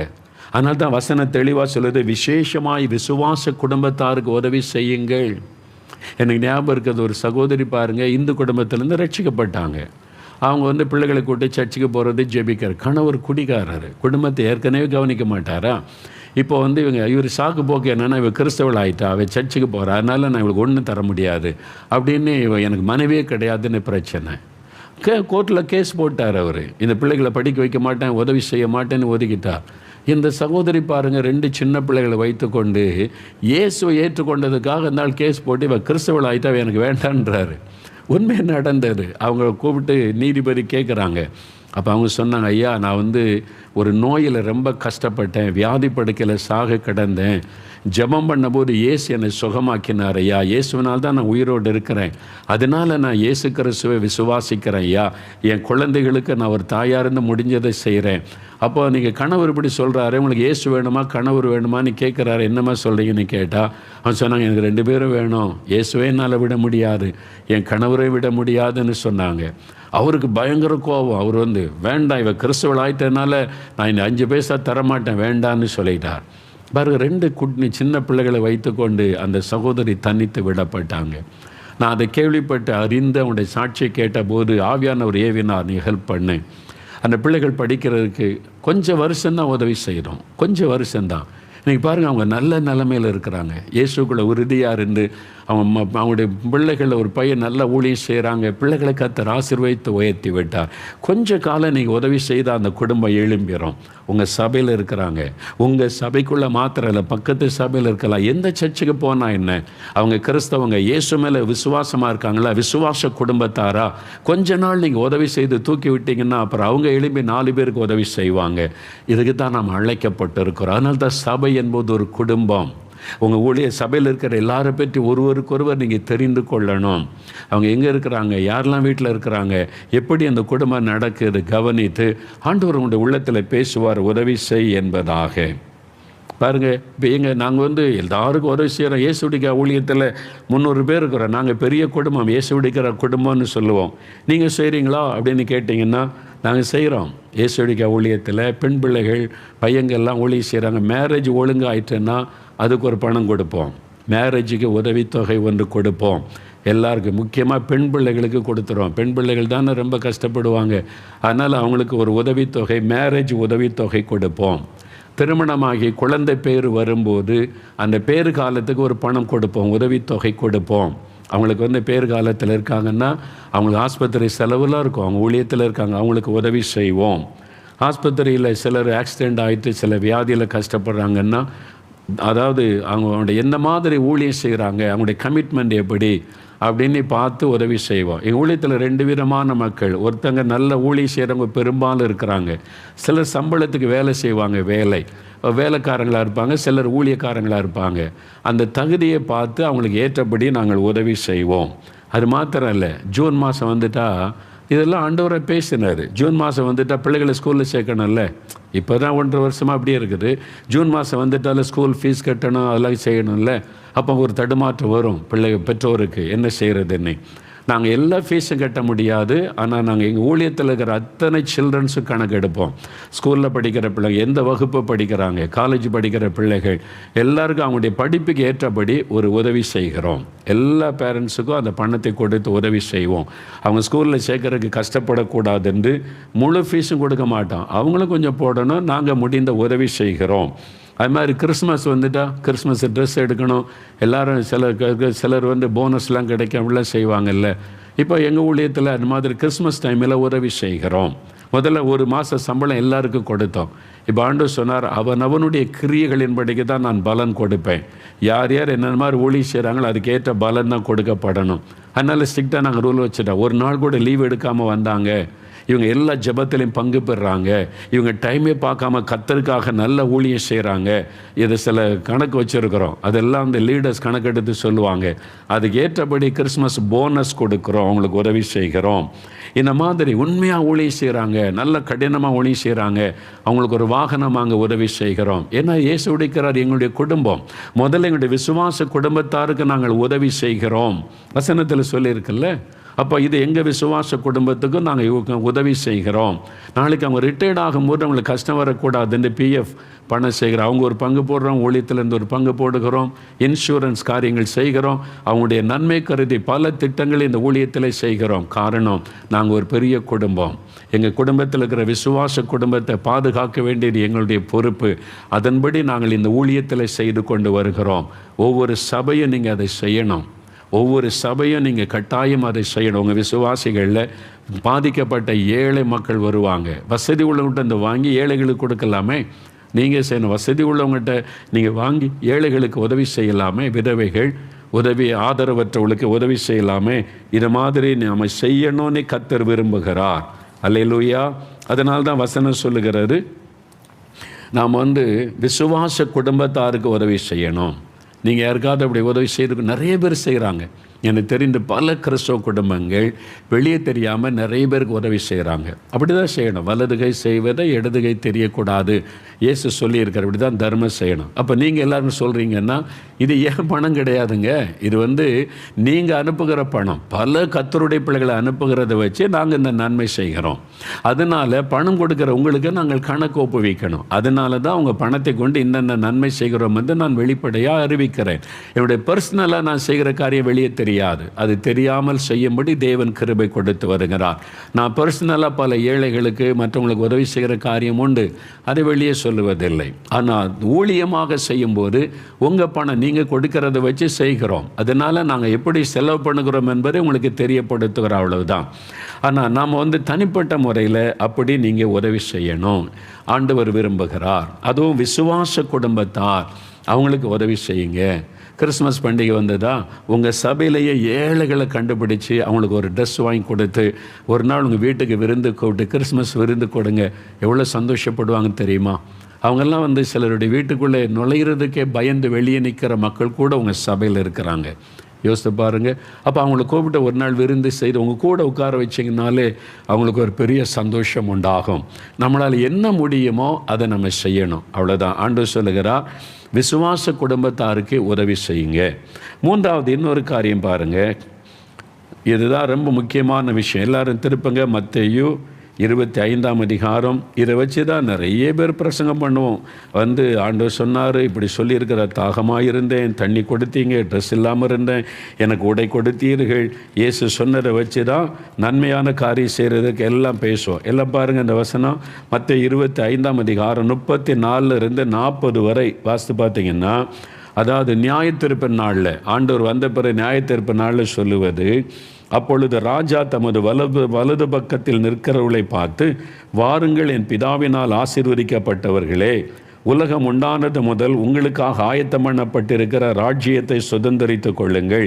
அதனால தான் வசனம் தெளிவாக சொல்லுது, விசேஷமாய் விசுவாச குடும்பத்தாருக்கு உதவி செய்யுங்கள். எனக்கு ஞாபகம் இருக்கிறது, ஒரு சகோதரி பாருங்கள், இந்து குடும்பத்திலேருந்து ரட்சிக்கப்பட்டாங்க. அவங்க வந்து பிள்ளைகளை கூட்டி சர்ச்சுக்கு போகிறது, ஜெபிக்கிற கணவர் குடிக்காரர், குடும்பத்தை ஏற்கனவே கவனிக்க மாட்டாரா. இப்போ வந்து இவர் சாக்கு போக்கு என்னென்னா, இவள் கிறிஸ்தவள் ஆகிட்டா, அவள் சர்ச்சுக்கு போகிறா, அதனால் நான் இவளுக்கு ஒன்றும் தர முடியாது அப்படின்னு, எனக்கு மனைவியே கிடையாதுன்னு பிரச்சனை. கோர்ட்டில் கேஸ் போட்டார் அவர். இந்த பிள்ளைகளை படிக்க வைக்க மாட்டேன், உதவி செய்ய மாட்டேன்னு ஒதுக்கிட்டார். இந்த சகோதரி பாருங்கள், 2 சின்ன பிள்ளைகளை வைத்துக்கொண்டு இயேசுவை ஏற்றுக்கொண்டதுக்காக இருந்தால் கேஸ் போட்டு இவள் கிறிஸ்தவள் ஆகிட்டா, எனக்கு வேண்டான்றாரு. உண்மை நடந்தது. அவங்க கூப்பிட்டு நீதிபதி கேட்குறாங்க, அப்போ அவங்க சொன்னாங்க, ஐயா நான் ஒரு நோயில் ரொம்ப கஷ்டப்பட்டேன், வியாதி படுக்கையில் சாக கிடந்தேன், ஜெபம் பண்ணும்போது இயேசு என்னை சுகமாக்கினார் ஐயா, இயேசுவினால் தான் நான் உயிரோடு இருக்கிறேன், அதனால் நான் இயேசு கிறிஸ்துவை விசுவாசிக்கிறேன் ஐயா, என் குழந்தைகளுக்கு நான் ஒரு தாயாருந்து முடிஞ்சதை செய்கிறேன். அப்போ நீங்கள் கணவர் இப்படி சொல்கிறாரு, உங்களுக்கு இயேசு வேணுமா கணவர் வேணுமான்னு கேட்குறாரு, என்னம்மா சொல்கிறீங்கன்னு கேட்டால் அவன் சொன்னாங்க, எனக்கு 2 பேரும் வேணும், இயேசுவே என்னால் விட முடியாது, என் கணவரை விட முடியாதுன்னு சொன்னாங்க. அவருக்கு பயங்கர கோபம். அவர் வேண்டாம், இவ கிறிஸ்துவள் ஆயிட்டனால நான் இந்த 5 பைசா தரமாட்டேன், வேண்டான்னு சொல்லிட்டார். பாருங்க, 2 சின்ன பிள்ளைகளை வைத்துக்கொண்டு அந்த சகோதரி தனித்து விடப்பட்டாங்க. நான் அதை கேள்விப்பட்டு அறிந்து அவனுடைய சாட்சியை கேட்டபோது ஆவியானவர் ஏவினார், நீ ஹெல்ப் பண்ணு. அந்த பிள்ளைகள் படிக்கிறதுக்கு கொஞ்சம் வருஷம்தான் உதவி செய்கிறோம், கொஞ்சம் வருஷம்தான். இன்றைக்கி பாருங்கள், அவங்க நல்ல நிலைமையில் இருக்கிறாங்க, இயேசுக்குள்ளே உறுதியாக இருந்து அவங்களுடைய பிள்ளைகளை ஒரு பையன் நல்ல ஊழியம் செய்கிறாங்க, பிள்ளைகளை கர்த்தர் ஆசீர்வதித்து உயர்த்தி விட்டார். கொஞ்ச காலம் நீங்கள் உதவி செய்தால் அந்த குடும்பம் எழும்பிடும். உங்கள் சபையில் இருக்கிறாங்க, உங்கள் சபைக்குள்ளே மாத்திரம் இல்லை, பக்கத்து சபையில் இருக்கலாம், எந்த சர்ச்சுக்கு போனால் என்ன, அவங்க கிறிஸ்தவங்க, இயேசு மேலே விசுவாசமாக இருக்காங்களா, விசுவாச குடும்பத்தாரா, கொஞ்ச நாள் நீங்கள் உதவி செய்து தூக்கி விட்டீங்கன்னா அப்புறம் அவங்க எழும்பி 4 பேருக்கு உதவி செய்வாங்க. இதுக்கு தான் நாம் அழைக்கப்பட்டு இருக்கிறோம். அதனால தான் சபை என்பது ஒரு குடும்பம். உங்கள் ஊழிய சபையில் இருக்கிற எல்லாரை பற்றி ஒருவருக்கொருவர் நீங்கள் தெரிந்து கொள்ளணும். அவங்க எங்கே இருக்கிறாங்க, யாரெல்லாம் வீட்டில் இருக்கிறாங்க, எப்படி அந்த குடும்பம் நடக்குது கவனித்து ஆண்டவர் உங்களுடைய உள்ளத்தில் பேசுவார், உதவி செய் என்பதாக. பாருங்கள், இப்போ நாங்கள் எல்லாருக்கும் உதவி செய்கிறோம். இயேசுடிக்கிற ஊழியத்தில் 300 பேர் இருக்கிறோம், நாங்கள் பெரிய குடும்பம், இயேசுடிக்கிற குடும்பம்னு சொல்லுவோம். நீங்கள் செய்கிறீங்களா அப்படின்னு கேட்டிங்கன்னா நாங்கள் செய்கிறோம். இயேசுடிக்கிற ஊழியத்தில் பெண் பிள்ளைகள் பையங்கள்லாம் ஊழியம் செய்கிறாங்க. மேரேஜ் ஒழுங்காக ஆயிட்டுன்னா அதுக்கு ஒரு பணம் கொடுப்போம், மேரேஜுக்கு உதவித்தொகை ஒன்று கொடுப்போம். எல்லாருக்கும் முக்கியமாக பெண் பிள்ளைகளுக்கு கொடுத்துருவோம். பெண் பிள்ளைகள் தானே ரொம்ப கஷ்டப்படுவாங்க, அதனால் அவங்களுக்கு ஒரு உதவித்தொகை, மேரேஜ் உதவித்தொகை கொடுப்போம். திருமணமாகி குழந்தை பேர் வரும்போது அந்த பேறு காலத்துக்கு ஒரு பணம் கொடுப்போம், உதவித்தொகை கொடுப்போம். அவங்களுக்கு பேறு காலத்தில் இருக்காங்கன்னா அவங்களுக்கு ஆஸ்பத்திரி செலவுலாம் இருக்கும், அவங்க ஊழியத்தில் இருக்காங்க, அவங்களுக்கு உதவி செய்வோம். ஆஸ்பத்திரியில் சிலர் ஆக்சிடெண்ட் ஆகிட்டு சில வியாதியில் கஷ்டப்படுறாங்கன்னா, அதாவது அவங்களோட எந்த மாதிரி ஊழியம் செய்கிறாங்க, அவங்களுடைய கமிட்மெண்ட் எப்படி அப்படின்னு பார்த்து உதவி செய்வோம். எங்கள் ஊழியத்தில் 2 விதமான மக்கள். ஒருத்தங்க நல்ல ஊழியம் செய்கிறவங்க பெரும்பாலும் இருக்கிறாங்க, சிலர் சம்பளத்துக்கு வேலை செய்வாங்க, வேலைக்காரங்களாக இருப்பாங்க, சிலர் ஊழியக்காரங்களாக இருப்பாங்க. அந்த தகுதியை பார்த்து அவங்களுக்கு ஏற்றபடி நாங்கள் உதவி செய்வோம். அது மாத்திரம் இல்லை, ஜூன் மாதம் வந்துட்டால் இதெல்லாம் ஆண்டவரை பேசினார். ஜூன் மாதம் வந்துட்டால் பிள்ளைகளை ஸ்கூலில் சேர்க்கணும்ல, இப்போ தான் 1.5 வருஷமாக அப்படியே இருக்குது. ஜூன் மாதம் வந்துட்டாலும் ஸ்கூல் ஃபீஸ் கட்டணும், அதெல்லாம் செய்யணும்ல. அப்போ ஒரு தடுமாற்றம் வரும் பெற்றோருக்கு, என்ன செய்கிறதுன்னு. நாங்கள் எல்லா ஃபீஸும் கட்ட முடியாது, ஆனால் நாங்கள் எங்கள் ஊழியத்தில் இருக்கிற அத்தனை சில்ட்ரன்ஸும் கணக்கு எடுப்போம். ஸ்கூலில் படிக்கிற பிள்ளைங்க, எந்த வகுப்பு படிக்கிறாங்க, காலேஜ் படிக்கிற பிள்ளைகள் எல்லாருக்கும் அவங்களுடைய படிப்புக்கு ஏற்றபடி ஒரு உதவி செய்கிறோம். எல்லா பேரண்ட்ஸுக்கும் அந்த பணத்தை கொடுத்து உதவி செய்வோம். அவங்க ஸ்கூலில் சேர்க்கறதுக்கு கஷ்டப்படக்கூடாது என்று முழு ஃபீஸும் கொடுக்க மாட்டோம், அவங்களும் கொஞ்சம் போடணும், நாங்கள் முடிந்த உதவி செய்கிறோம். அது மாதிரி கிறிஸ்மஸ் வந்துட்டால் கிறிஸ்மஸ் ட்ரெஸ் எடுக்கணும், எல்லோரும் சிலர் போனஸ்லாம் கிடைக்காமலாம் செய்வாங்கல்ல. இப்போ எங்கள் ஊழியத்தில் அந்த மாதிரி கிறிஸ்மஸ் டைமில் உதவி செய்கிறோம். முதல்ல 1 மாத சம்பளம் எல்லாருக்கும் கொடுத்தோம். இப்போ ஆண்டவர் சொன்னார், அவனுடைய கிரியைகளின்படிக்கு தான் நான் பலன் கொடுப்பேன். யார் யார் என்னென்ன மாதிரி ஊழியம் செய்கிறாங்களோ அதுக்கேற்ற பலன் தான் கொடுக்கப்படணும். அதனால் ஸ்ட்ரிக்டாக நாங்கள் ரூல் வச்சுட்டோம். ஒரு நாள் கூட லீவ் எடுக்காமல் வந்தாங்க, இவங்க எல்லா ஜெபத்திலையும் பங்கு பெறுறாங்க, இவங்க டைமே பார்க்காம கர்த்தருக்காக நல்ல ஊழியம் செய்கிறாங்க. இதை சில கணக்கு வச்சுருக்கிறோம், அதெல்லாம் அந்த லீடர்ஸ் கணக்கெடுத்து சொல்லுவாங்க. அதுக்கு ஏற்றபடி கிறிஸ்மஸ் போனஸ் கொடுக்குறோம், அவங்களுக்கு உதவி செய்கிறோம். இந்த மாதிரி உண்மையாக ஊழியம் செய்கிறாங்க, நல்ல கடினமாக ஊழியம் செய்கிறாங்க, அவங்களுக்கு ஒரு வாகனம் அங்கே உதவி செய்கிறோம். ஏன்னா இயேசு உடைக்கிறார் எங்களுடைய குடும்பம், முதல்ல எங்களுடைய விசுவாச குடும்பத்தாருக்கு நாங்கள் உதவி செய்கிறோம், வசனத்தில் சொல்லியிருக்குல்ல. அப்போ இது எங்கள் விசுவாச குடும்பத்துக்கும் நாங்கள் உதவி செய்கிறோம். நாளைக்கு அவங்க ரிட்டையர்ட் ஆகும்போது அவங்களுக்கு கஷ்டம் வரக்கூடாதுன்னு பிஎஃப் பணம் செய்கிறோம், அவங்க ஒரு பங்கு போடுறோம், ஊழியத்திலேருந்து ஒரு பங்கு போடுகிறோம், இன்சூரன்ஸ் காரியங்கள் செய்கிறோம். அவங்களுடைய நன்மை கருதி பல திட்டங்களை இந்த ஊழியத்தில் செய்கிறோம். காரணம், நாங்கள் ஒரு பெரிய குடும்பம். எங்கள் குடும்பத்தில் இருக்கிற விசுவாச குடும்பத்தை பாதுகாக்க வேண்டியது எங்களுடைய பொறுப்பு. அதன்படி நாங்கள் இந்த ஊழியத்தில் செய்து கொண்டு வருகிறோம். ஒவ்வொரு சபையும் நீங்கள் அதை செய்யணும், ஒவ்வொரு சபையும் நீங்கள் கட்டாயம் அதை செய்யணும். உங்கள் விசுவாசிகளில் பாதிக்கப்பட்ட ஏழை மக்கள் வருவாங்க, வசதி உள்ளவங்கள்ட்ட இந்த வாங்கி ஏழைகளுக்கு கொடுக்கலாமே, நீங்கள் செய்யணும். வசதி உள்ளவங்கள்ட்ட நீங்கள் வாங்கி ஏழைகளுக்கு உதவி செய்யலாமே, விதவைகள் உதவி ஆதரவற்றவர்களுக்கு உதவி செய்யலாமே. இது மாதிரி நாம் செய்யணும்னு கர்த்தர் விரும்புகிறார். அல்லேலூயா. அதனால தான் வசனம் சொல்லுகிறது, நாம் விசுவாச குடும்பத்தாருக்கு உதவி செய்யணும். நீங்கள் யாருக்காவது அப்படி உதவி செய்யறதுக்கு நிறைய பேர் செய்கிறாங்க. எனக்கு தெரிந்த பல கிறிஸ்தவ குடும்பங்கள் வெளியே தெரியாமல் நிறைய பேருக்கு உதவி செய்கிறாங்க. அப்படி தான் செய்யணும். வலதுகை செய்வதை இடதுகை தெரியக்கூடாது. இயேசு சொல்லியிருக்கார், இப்படி தான் தர்மம் செய்யணும். அப்போ நீங்கள் எல்லாரும் சொல்கிறீங்கன்னா இது ஏன் பணம் கிடையாதுங்க, இது நீங்கள் அனுப்புகிற பணம். பல கர்த்தருடைய பிள்ளைகளை அனுப்புகிறத வச்சு நாங்கள் இந்த நன்மை செய்கிறோம். அதனால் பணம் கொடுக்குற உங்களுக்கு நாங்கள் கணக்கு ஒப்புவிக்கணும். அதனால தான் உங்கள் பணத்தை கொண்டு இன்னென்ன நன்மை செய்கிறோம் நான் வெளிப்படையாக அறிவிக்கிறேன். என்னுடைய பர்சனலாக நான் செய்கிற காரியம் வெளியே தெரியாது. அது தெரியாமல் செய்யும்படி தேவன் கிருபை கொடுத்து வருகிறார். நான் பர்சனலாக பல ஏழைகளுக்கு மற்றவங்களுக்கு உதவி செய்கிற காரியம் உண்டு, அதை வெளியே சொல்லுவதில்லை. ஆனால் ஊழியமாக செய்யும்போது உங்கள் பணம் நீங்கள் கொடுக்கறத வச்சு செய்கிறோம். அதனால் நாங்கள் எப்படி செலவு பண்ணுகிறோம் என்பதை உங்களுக்கு தெரியப்படுத்துகிறோம், அவ்வளவுதான். ஆனால் நாம் தனிப்பட்ட முறையில் அப்படி நீங்கள் உதவி செய்யணும். ஆண்டவர் விரும்புகிறார். அதுவும் விசுவாச குடும்பத்தார், அவங்களுக்கு உதவி செய்யுங்க. கிறிஸ்மஸ் பண்டிகை வந்ததா, உங்கள் சபையிலேயே ஏழைகளை கண்டுபிடிச்சி அவங்களுக்கு ஒரு ட்ரெஸ் வாங்கி கொடுத்து ஒரு நாள் உங்கள் வீட்டுக்கு விருந்து கூப்பிட்டு கிறிஸ்மஸ் விருந்து கொடுங்க. எவ்வளோ சந்தோஷப்படுவாங்கன்னு தெரியுமா? அவங்கெல்லாம் சிலருடைய வீட்டுக்குள்ளே நுழையிறதுக்கே பயந்து வெளியே நிற்கிற மக்கள் கூட உங்கள் சபையில் இருக்கிறாங்க. யோசித்து பாருங்கள். அப்போ அவங்கள கூப்பிட்டு ஒரு நாள் விருந்து செய்து உங்கள் கூட உட்கார வச்சிங்கனாலே அவங்களுக்கு ஒரு பெரிய சந்தோஷம் உண்டாகும். நம்மளால் என்ன முடியுமோ அதை நம்ம செய்யணும், அவ்வளோதான். ஆண்டவர் சொல்லுகிறார், விசுவாச குடும்பத்தாருக்கு உதவி செய்யுங்க. மூன்றாவது இன்னொரு காரியம் பாருங்கள், இதுதான் ரொம்ப முக்கியமான விஷயம். எல்லாரும் திருப்பங்க மத்தேயு 25ஆம் அதிகாரம். இதை வச்சு தான் நிறைய பேர் பிரசங்கம் பண்ணுவோம். ஆண்டவர் சொன்னார், இப்படி சொல்லியிருக்கிற, தாகமாக இருந்தேன், தண்ணி கொடுத்தீங்க, ட்ரெஸ் இல்லாமல் இருந்தேன், எனக்கு உடை கொடுத்தீர்கள். இயேசு சொன்னதை வச்சு தான் நன்மையான காரியம் செய்கிறதுக்கு எல்லாம் பேசுவோம். எல்லாம் பாருங்கள், இந்த வசனம் மத்தேயு 25ஆம் அதிகாரம் 34 - 40 வரை வாசித்து பார்த்தீங்கன்னா, அதாவது நியாயத்தீர்ப்பு நாளில், ஆண்டவர் வந்த பிறகு நியாயத்தீர்ப்பு நாளில் சொல்லுவது, அப்பொழுது ராஜா தமது வலது பக்கத்தில் நிற்கிறவர்களை பார்த்து, வாருங்கள், என் பிதாவினால் ஆசீர்வதிக்கப்பட்டவர்களே, உலகம் உண்டானது முதல் உங்களுக்காக ஆயத்தம் பண்ணப்பட்டிருக்கிற ராஜ்யத்தை சுதந்தரித்து கொள்ளுங்கள்.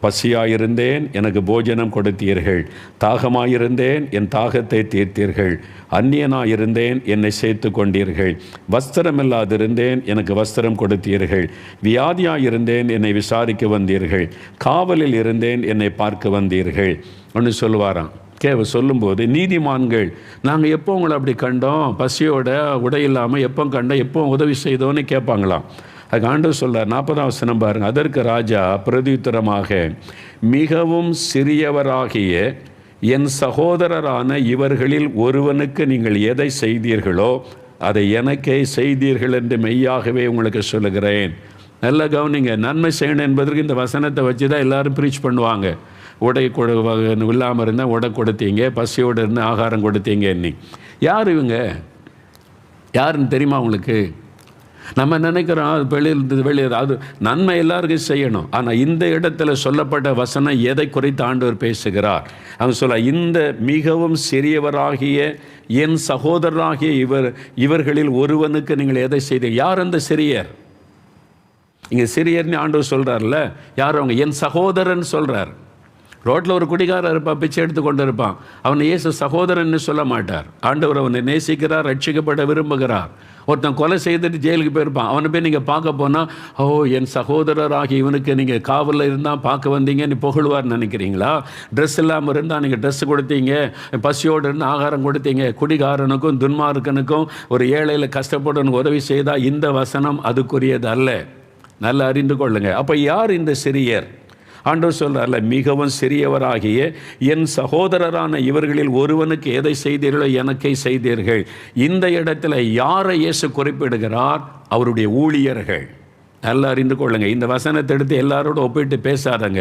பசியாயிருந்தேன், எனக்கு போஜனம் கொடுத்தீர்கள். தாகமாயிருந்தேன், என் தாகத்தை தீர்த்தீர்கள். அந்நியனாயிருந்தேன், என்னை சேர்த்து கொண்டீர்கள். வஸ்திரமில்லாதிருந்தேன், எனக்கு வஸ்திரம் கொடுத்தீர்கள். வியாதியாயிருந்தேன், என்னை விசாரிக்க வந்தீர்கள். காவலில் இருந்தேன், என்னை பார்க்க வந்தீர்கள். ஒன்று சொல்லுவாராம். சொல்லும்போது, நீதிமான்கள், நாங்கள் எப்போ உங்களை அப்படி கண்டோம், பசியோட உடை இல்லாமல் எப்போ கண்டோம், எப்போ உதவி செய்தோன்னு கேட்பாங்களாம். அதுக்கு ஆண்டவர் சொல்றார், 40ஆம் வசனம் பாருங்கள். அதற்கு ராஜா பிரதியுத்தரமாக, மிகவும் சிறியவராகிய என் சகோதரரான இவர்களில் ஒருவனுக்கு நீங்கள் எதை செய்தீர்களோ அதை எனக்கே செய்தீர்கள் என்று மெய்யாகவே உங்களுக்கு சொல்லுகிறேன். நல்ல கவனிங்க. நன்மை செய்யணும் என்பதற்கு இந்த வசனத்தை வச்சு தான் எல்லாரும் ப்ரீச் பண்ணுவாங்க. உடை இல்லாமல் இருந்தால் உடை கொடுத்தீங்க, பசியோடு இருந்து ஆகாரம் கொடுத்தீங்க. யார் இவங்க? யாருன்னு தெரியுமா உங்களுக்கு? நம்ம நினைக்கிறோம் வெளியே அது நன்மை எல்லாருக்கும் செய்யணும். ஆனால் இந்த இடத்துல சொல்லப்பட்ட வசனம் எதை குறித்து ஆண்டவர் பேசுகிறார்? அவங்க சொல்ல, இந்த மிகவும் சிறியவராகிய என் சகோதரராகிய இவர்களில் ஒருவனுக்கு நீங்கள் எதை செய்தீங்க? யார் அந்த சிறியர்? இங்கே சிறியர்னு ஆண்டவர் சொல்கிறார்ல, யார் அவங்க? என் சகோதரன் சொல்கிறார். ரோட்டில் ஒரு குடிகாரர் இருப்பான், பிச்சை எடுத்து கொண்டு இருப்பான். அவனை இயேசு சகோதரன்னு சொல்ல மாட்டார். ஆண்டவர் அவனை நேசிக்கிறார், ரட்சிக்கப்பட விரும்புகிறார். ஒருத்தன் கொலை செய்துட்டு ஜெயிலுக்கு போயிருப்பான், அவனை போய் நீங்கள் பார்க்க போனால், ஓ என் சகோதரராகி இவனுக்கு நீங்கள் காவலில் இருந்தால் பார்க்க வந்தீங்கன்னு புகழ்வார்னு நினைக்கிறீங்களா? ட்ரெஸ் இல்லாமல் இருந்தால் நீங்கள் ட்ரெஸ் கொடுத்தீங்க, பசியோடு இருந்து ஆகாரம் கொடுத்தீங்க. குடிகாரனுக்கும் துன்மார்க்கனுக்கும் ஒரு ஏழையில் கஷ்டப்படனுக்கு உதவி செய்தால் இந்த வசனம் அதுக்குரியது அல்ல. நல்லா அறிந்து கொள்ளுங்க. அப்போ யார் இந்த சிறியர்? ஆண்டவர் சொல்றார்ல, மிகவும் சிறியவராகிய என் சகோதரரான இவர்களில் ஒருவனுக்கு எதை செய்தீர்களோ எனக்கே செய்தீர்கள். இந்த இடத்துல யாரை இயேசு குறிப்பிடுகிறார்? அவருடைய ஊழியர்கள். நல்லா அறிந்து கொள்ளுங்க. இந்த வசனத்தை எடுத்து எல்லாரோட ஒப்பிட்டு பேசாதங்க.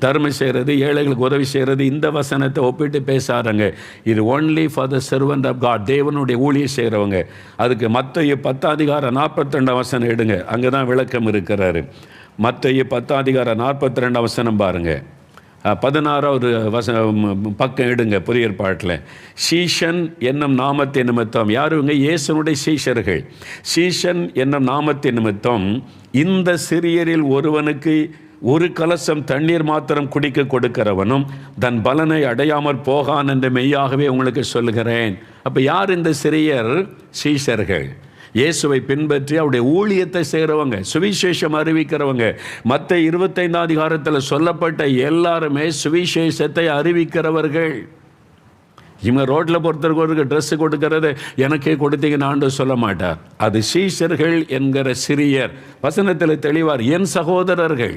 தர்மம் செய்கிறது, ஏழைகளுக்கு உதவி செய்கிறது, இந்த வசனத்தை ஒப்பிட்டு பேசாதங்க. இது only for the servant of God, தேவனுடைய ஊழியம் செய்கிறவங்க. அதுக்கு மத்தேயு 10 அதிகாரம் 42 வசனம் எடுங்க, அங்கே தான் விளக்கம் இருக்கிறாரு. மத்தேயு 10 அதிகாரம் 42 வசனம் பாருங்கள். 16வது பக்கம் எடுங்க புதிய ஏற்பாட்டில். சீஷன் என்னும் நாமத்தின் நிமித்தம், யாருங்க? இயேசுனுடைய சீஷர்கள். சீஷன் என்னும் நாமத்தின் நிமித்தம் இந்த சிறியரில் ஒருவனுக்கு ஒரு கலசம் தண்ணீர் மாத்திரம் குடிக்க கொடுக்கிறவனும் தன் பலனை அடையாமல் போகான் என்று மெய்யாகவே உங்களுக்கு சொல்லுகிறேன். அப்போ யார் இந்த சிறியர்? சீஷர்கள். இயேசுவை பின்பற்றி அவருடைய ஊழியத்தை செய்கிறவங்க, சுவிசேஷம் அறிவிக்கிறவங்க. மத்த 25 அதிகாரத்தில் சொல்லப்பட்ட எல்லாருமே சுவிசேஷத்தை அறிவிக்கிறவர்கள். இவங்க ரோட்டில் பொறுத்தவர்களுக்கு ட்ரெஸ்ஸு கொடுக்கறது எனக்கே கொடுத்தீங்கன்னு ஆண்டவர் சொல்ல மாட்டார். அது சீஷர்கள் என்கிற சிறியர். வசனத்தில் தெளிவார், என் சகோதரர்கள்.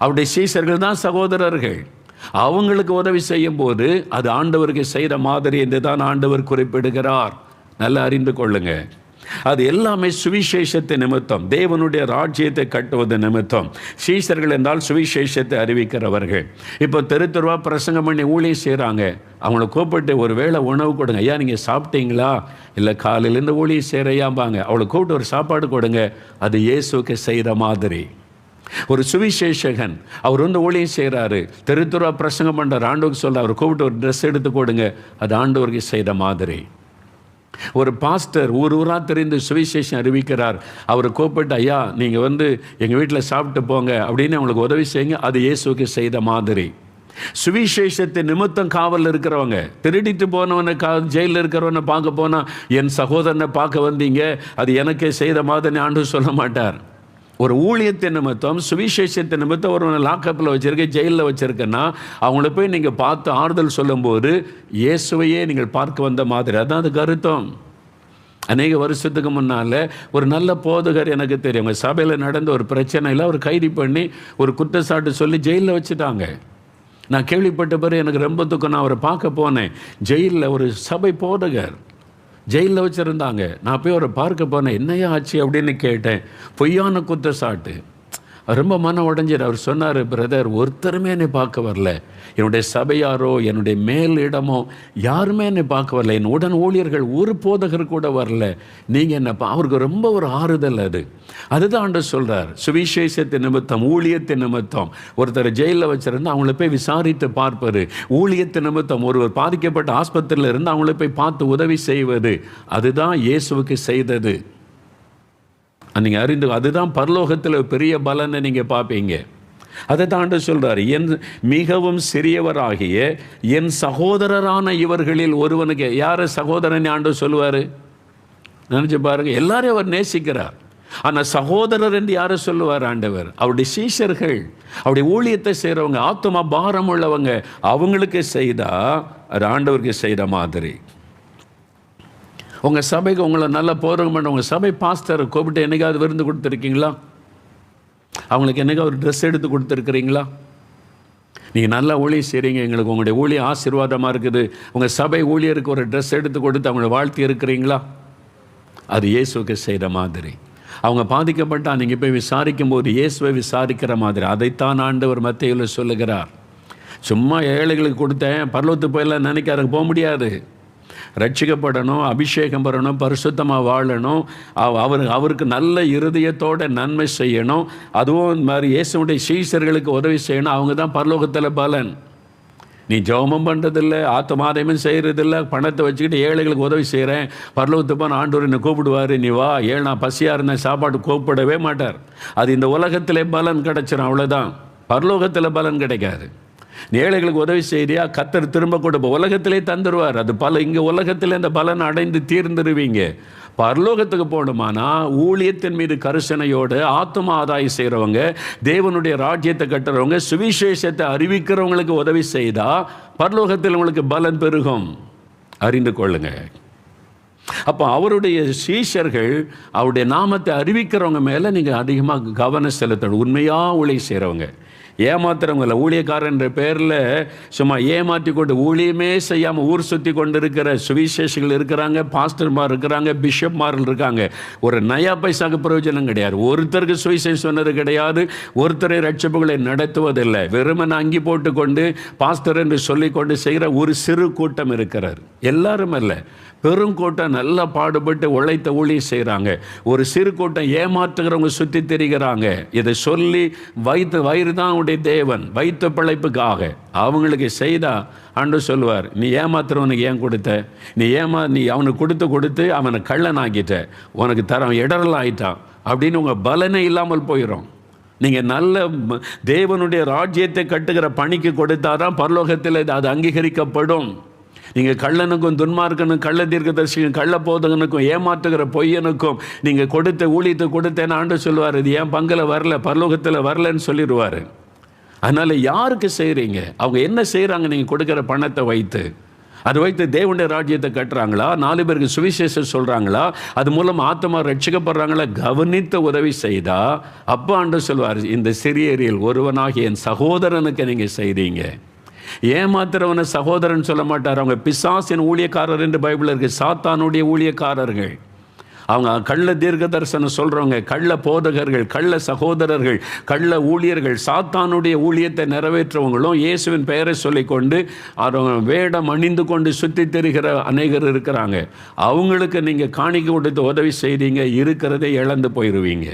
அவருடைய சீஷர்கள் தான் சகோதரர்கள். அவங்களுக்கு உதவி செய்யும் போது அது ஆண்டவருக்கு செய்கிற மாதிரி என்று தான் ஆண்டவர் குறிப்பிடுகிறார். நல்லா அறிந்து கொள்ளுங்க. அது எல்லாமே சுவிசேஷத்தை நிமித்தம், தேவனுடைய ராஜ்யத்தை கட்டுவது நிமித்தம். சீஷர்கள் என்றால் சுவிசேஷத்தை அறிவிக்கிறவர்கள். இப்போ தெருவா பிரசங்கம் பண்ணி ஊழியம் செய்கிறாங்க. அவங்கள கூப்பிட்டு ஒரு வேளை உணவு கொடுங்க. ஐயா நீங்கள் சாப்பிட்டீங்களா? இல்லை காலையிலேருந்து ஊழியம் செய்கிறையாம்பாங்க. அவளை கூப்பிட்டு ஒரு சாப்பாடு கொடுங்க. அது இயேசுக்கு செய்கிற மாதிரி. ஒரு சுவிசேஷகன் அவர் ஊழியம் செய்கிறாரு, தெருவா பிரசங்கம் பண்ணுறார், ஆண்டவருக்கு சொல்ல அவர் கூப்பிட்டு ஒரு ட்ரெஸ் எடுத்து கொடுங்க. அது ஆண்டவருக்கு செய்கிற மாதிரி. ஒரு பாஸ்டர் ஊராக தெரிந்து சுவிசேஷம் அறிவிக்கிறார். அவரை கூப்பிட்டு ஐயா நீங்கள் எங்கள் வீட்டில் சாப்பிட்டு போங்க அப்படின்னு அவங்களுக்கு உதவி செய்யுங்க. அது இயேசுக்கு செய்த மாதிரி. சுவிசேஷத்தை நிமித்தம் காவலில் இருக்கிறவங்க, திருடிட்டு போனவனை ஜெயிலில் இருக்கிறவனை பார்க்க போனால் என் சகோதரனை பார்க்க வந்தீங்க, அது எனக்கே செய்த மாதிரி ஆண்டவர் சொல்ல மாட்டார். ஒரு ஊழியத்தின் நிமித்தம், சுவிசேஷத்தின் நிமித்தம் ஒருவனை லாக்கப்பில் வச்சுருக்க, ஜெயிலில் வச்சுருக்கேன்னா அவங்கள போய் நீங்கள் பார்த்து ஆறுதல் சொல்லும்போது இயேசுவையே நீங்கள் பார்க்க வந்த மாதிரி. அதான் அது கருத்தம். அநேக வருஷத்துக்கு முன்னால் ஒரு நல்ல போதகர் எனக்கு தெரியும், அவங்க சபையில் நடந்த ஒரு பிரச்சனையில் அவர் கைது பண்ணி ஒரு குற்றச்சாட்டு சொல்லி ஜெயிலில் வச்சுட்டாங்க. நான் கேள்விப்பட்ட பிறகு எனக்கு ரொம்ப துக்கம். நான் அவரை பார்க்க போனேன். ஜெயிலில் ஒரு சபை போதகர் ஜெயிலில் வச்சுருந்தாங்க. நான் போய் அவரை பார்க்க போனேன். என்னையா ஆச்சு அப்படின்னு கேட்டேன். பொய்யான குற்றச்சாட்டு. ரொம்ப மனம் உடைஞ்சிரு. அவர் சொன்னார், பிரதர் ஒருத்தருமே என்னை பார்க்க வரல, என்னுடைய சபையாரோ என்னுடைய மேல் இடமோ யாருமே என்னை பார்க்க வரல, என் உடன் ஊழியர்கள் ஒரு போதகர் கூட வரல, நீங்கள் என்ன. அவருக்கு ரொம்ப ஒரு ஆறுதல். அதுதான் ஆண்டவர் சொல்கிறார். சுவிசேஷத்தின் நிமித்தம், ஊழியத்தின் நிமித்தம் ஒருத்தர் ஜெயிலில் வச்சுருந்து அவங்கள போய் விசாரித்து பார்ப்பார். ஊழியத்தின் நிமித்தம் ஒருவர் பாதிக்கப்பட்ட ஆஸ்பத்திரியில் இருந்து அவங்கள போய் பார்த்து உதவி செய்வது, அதுதான் இயேசுவுக்கு செய்தது. நீங்கள் அறிந்து, அதுதான் பரலோகத்தில் பெரிய பலனை நீங்கள் பார்ப்பீங்க. அதை தாண்ட சொல்கிறார், என் மிகவும் சிறியவராகிய என் சகோதரரான இவர்களில் ஒருவனுக்கு. யார் சகோதரன் ஆண்டவர் சொல்லுவார்? நினச்சி பாருங்க. எல்லாரையும் அவர் நேசிக்கிறார். ஆனால் சகோதரர் என்று யாரை சொல்லுவார் ஆண்டவர்? அவருடைய சீஷர்கள், அவருடைய ஊழியத்தை செய்கிறவங்க, ஆத்துமா பாரம் உள்ளவங்க, அவங்களுக்கு செய்தா அது ஆண்டவருக்கு செய்கிற மாதிரி. உங்கள் சபைக்கு உங்களை நல்லா போகிறவங்க பண்ண உங்கள் சபை பாஸ்டரை கூப்பிட்டு என்னைக்காவது விருந்து கொடுத்துருக்கீங்களா? அவங்களுக்கு என்னைக்காவது ஒரு ட்ரெஸ் எடுத்து கொடுத்துருக்குறீங்களா? நீங்கள் நல்லா ஊழியம் செய்கிறீங்க, எங்களுக்கு உங்களுடைய ஊழியம் ஆசீர்வாதமாக இருக்குது, உங்கள் சபை ஊழியருக்கு ஒரு ட்ரெஸ் எடுத்து கொடுத்து அவங்களை வாழ்த்தி இருக்கிறீங்களா? அது இயேசுக்கு செய்கிற மாதிரி. அவங்க பாதிக்கப்பட்டால் நீங்கள் போய் விசாரிக்கும் போது இயேசுவை விசாரிக்கிற மாதிரி. அதைத்தான் ஆண்டவர் மத்தேயுவில் சொல்லுகிறார். சும்மா ஏழைகளுக்கு கொடுத்தேன் பரலோகத்துக்கு போயெல்லாம் நினைக்காத, போக முடியாது. ரட்சிக்கப்படணும், அபிஷேகம் பெறணும், பரிசுத்தமாக வாழணும், அவருக்கு நல்ல இருதயத்தோடு நன்மை செய்யணும். அதுவும் இந்த மாதிரி இயேசுடைய சீஷர்களுக்கு உதவி செய்யணும். அவங்க தான் பரலோகத்தில் பலன். நீ ஜெபமும் பண்ணுறதில்ல, ஆத்மாதயமும் செய்கிறதில்ல, பணத்தை வச்சுக்கிட்டு ஏழைகளுக்கு உதவி செய்கிறேன், பரலோகத்துக்கு போன ஆண்டவர் என்னை கூப்பிடுவார், நீ வா, நான் பசியாக இருந்தேன், சாப்பாடு கூப்பிடவே மாட்டார். அது இந்த உலகத்திலே பலன் கிடச்சிடும், அவ்வளோதான். பரலோகத்தில் பலன் கிடைக்காது. ஏழைகளுக்கு உதவி செய்தியா கர்த்தர் திரும்ப கொடுப்போம், உலகத்திலே தந்துடுவார். அது இங்கே உலகத்தில் இந்த பலன் அடைந்து தீர்ந்துருவீங்க. பரலோகத்துக்கு போகணுமானா ஊழியத்தின் மீது கரிசனையோடு ஆத்தும ஆதாயம் செய்கிறவங்க, தேவனுடைய ராஜ்யத்தை கட்டுறவங்க, சுவிசேஷத்தை அறிவிக்கிறவங்களுக்கு உதவி செய்தால் பரலோகத்தில் உங்களுக்கு பலன் பெருகும். அறிந்து கொள்ளுங்க. அப்போ அவருடைய சீஷர்கள், அவருடைய நாமத்தை அறிவிக்கிறவங்க மேலே நீங்கள் அதிகமாக கவனம் செலுத்தணும். உண்மையாக ஊழியம் செய்கிறவங்க, ஏமாத்துறவங்க இல்லை. ஊழியக்காரன்ற பேரில் சும்மா ஏமாற்றி கொண்டு ஊழியமே செய்யாமல் ஊர் சுற்றி கொண்டு இருக்கிற சுவிசேஷங்கள் இருக்கிறாங்க, பாஸ்டர்மார் இருக்கிறாங்க, பிஷப்மார்கள் இருக்காங்க. ஒரு நயா பைசாக்கு பிரயோஜனம் கிடையாது. ஒருத்தருக்கு சுவிசேஷம் சொன்னது கிடையாது, ஒருத்தரை ரட்சிப்புகளை நடத்துவதில்லை. வெறுமனை அங்கி போட்டு கொண்டு பாஸ்டர் என்று சொல்லிக்கொண்டு செய்கிற ஒரு சிறு கூட்டம் இருக்கிறார். எல்லாரும் இல்லை, பெருங்கூட்டம் நல்லா பாடுபட்டு உழைத்த ஊழியம் செய்கிறாங்க. ஒரு சிறு கூட்டம் ஏமாற்றுகிறவங்க சுற்றி தெரிகிறாங்க. இதை சொல்லி வயிறு தான் உடைய தேவன், வைத்த பிழைப்புக்காக அவங்களுக்கு செய்தால் ஆண்டவர் சொல்லுவார், நீ ஏமாத்துறவனுக்கு ஏன் கொடுத்த? நீ அவனுக்கு கொடுத்து அவனை கள்ளன் ஆக்கிட்ட, உனக்கு தரம் இடரல் ஆகிட்டான் அப்படின்னு உங்கள் பலனே இல்லாமல் போயிடும். நீங்கள் நல்ல தேவனுடைய ராஜ்யத்தை கட்டுகிற பணிக்கு கொடுத்தாதான் பரலோகத்தில் அது அங்கீகரிக்கப்படும். நீங்கள் கள்ளனுக்கும் துன்மார்க்கனுக்கும் கள்ள தீர்க்கதரிசிக்கும் கள்ள போதகனுக்கும் ஏமாற்றுகிற பொய்யனுக்கும் நீங்கள் கொடுத்த ஊழியத்தை கொடுத்தேன்னு ஆண்டு சொல்லுவார், இது ஏன் பங்கில் வரல, பரலோகத்தில் வரலன்னு சொல்லிடுவார். அதனால் யாருக்கு செய்கிறீங்க, அவங்க என்ன செய்கிறாங்க, நீங்கள் கொடுக்குற பணத்தை வைத்து அதை வைத்து தேவனுடைய ராஜ்யத்தை கட்டுறாங்களா, 4 பேருக்கு சுவிசேஷம் சொல்கிறாங்களா, அது மூலம் ஆத்மா ரட்சிக்கப்படுறாங்களா, கவனித்த உதவி செய்தால் அப்போ ஆண்டு சொல்வார், இந்த சிறியரில் ஒருவனாகிய என் சகோதரனுக்கு நீங்கள் செய்தீங்க. ஏமாத்துறவனை சகோதரன் சொல்ல மாட்டார். அவங்க பிசாசின் ஊழியக்காரர் என்று பைபிள் இருக்குது, சாத்தானுடைய ஊழியக்காரர்கள். அவங்க கள்ள தீர்க்க தரிசனம் சொல்கிறவங்க, கள்ள போதகர்கள், கள்ள சகோதரர்கள், கள்ள ஊழியர்கள், சாத்தானுடைய ஊழியத்தை நிறைவேற்றவங்களும் இயேசுவின் பெயரை சொல்லிக்கொண்டு அவங்க வேடம் அணிந்து கொண்டு சுற்றி திரிகிற அநேகர் இருக்கிறாங்க. அவங்களுக்கு நீங்கள் காணிக்கை கொடுத்து உதவி செய்தீங்க, இருக்கிறதே இழந்து போயிடுவீங்க.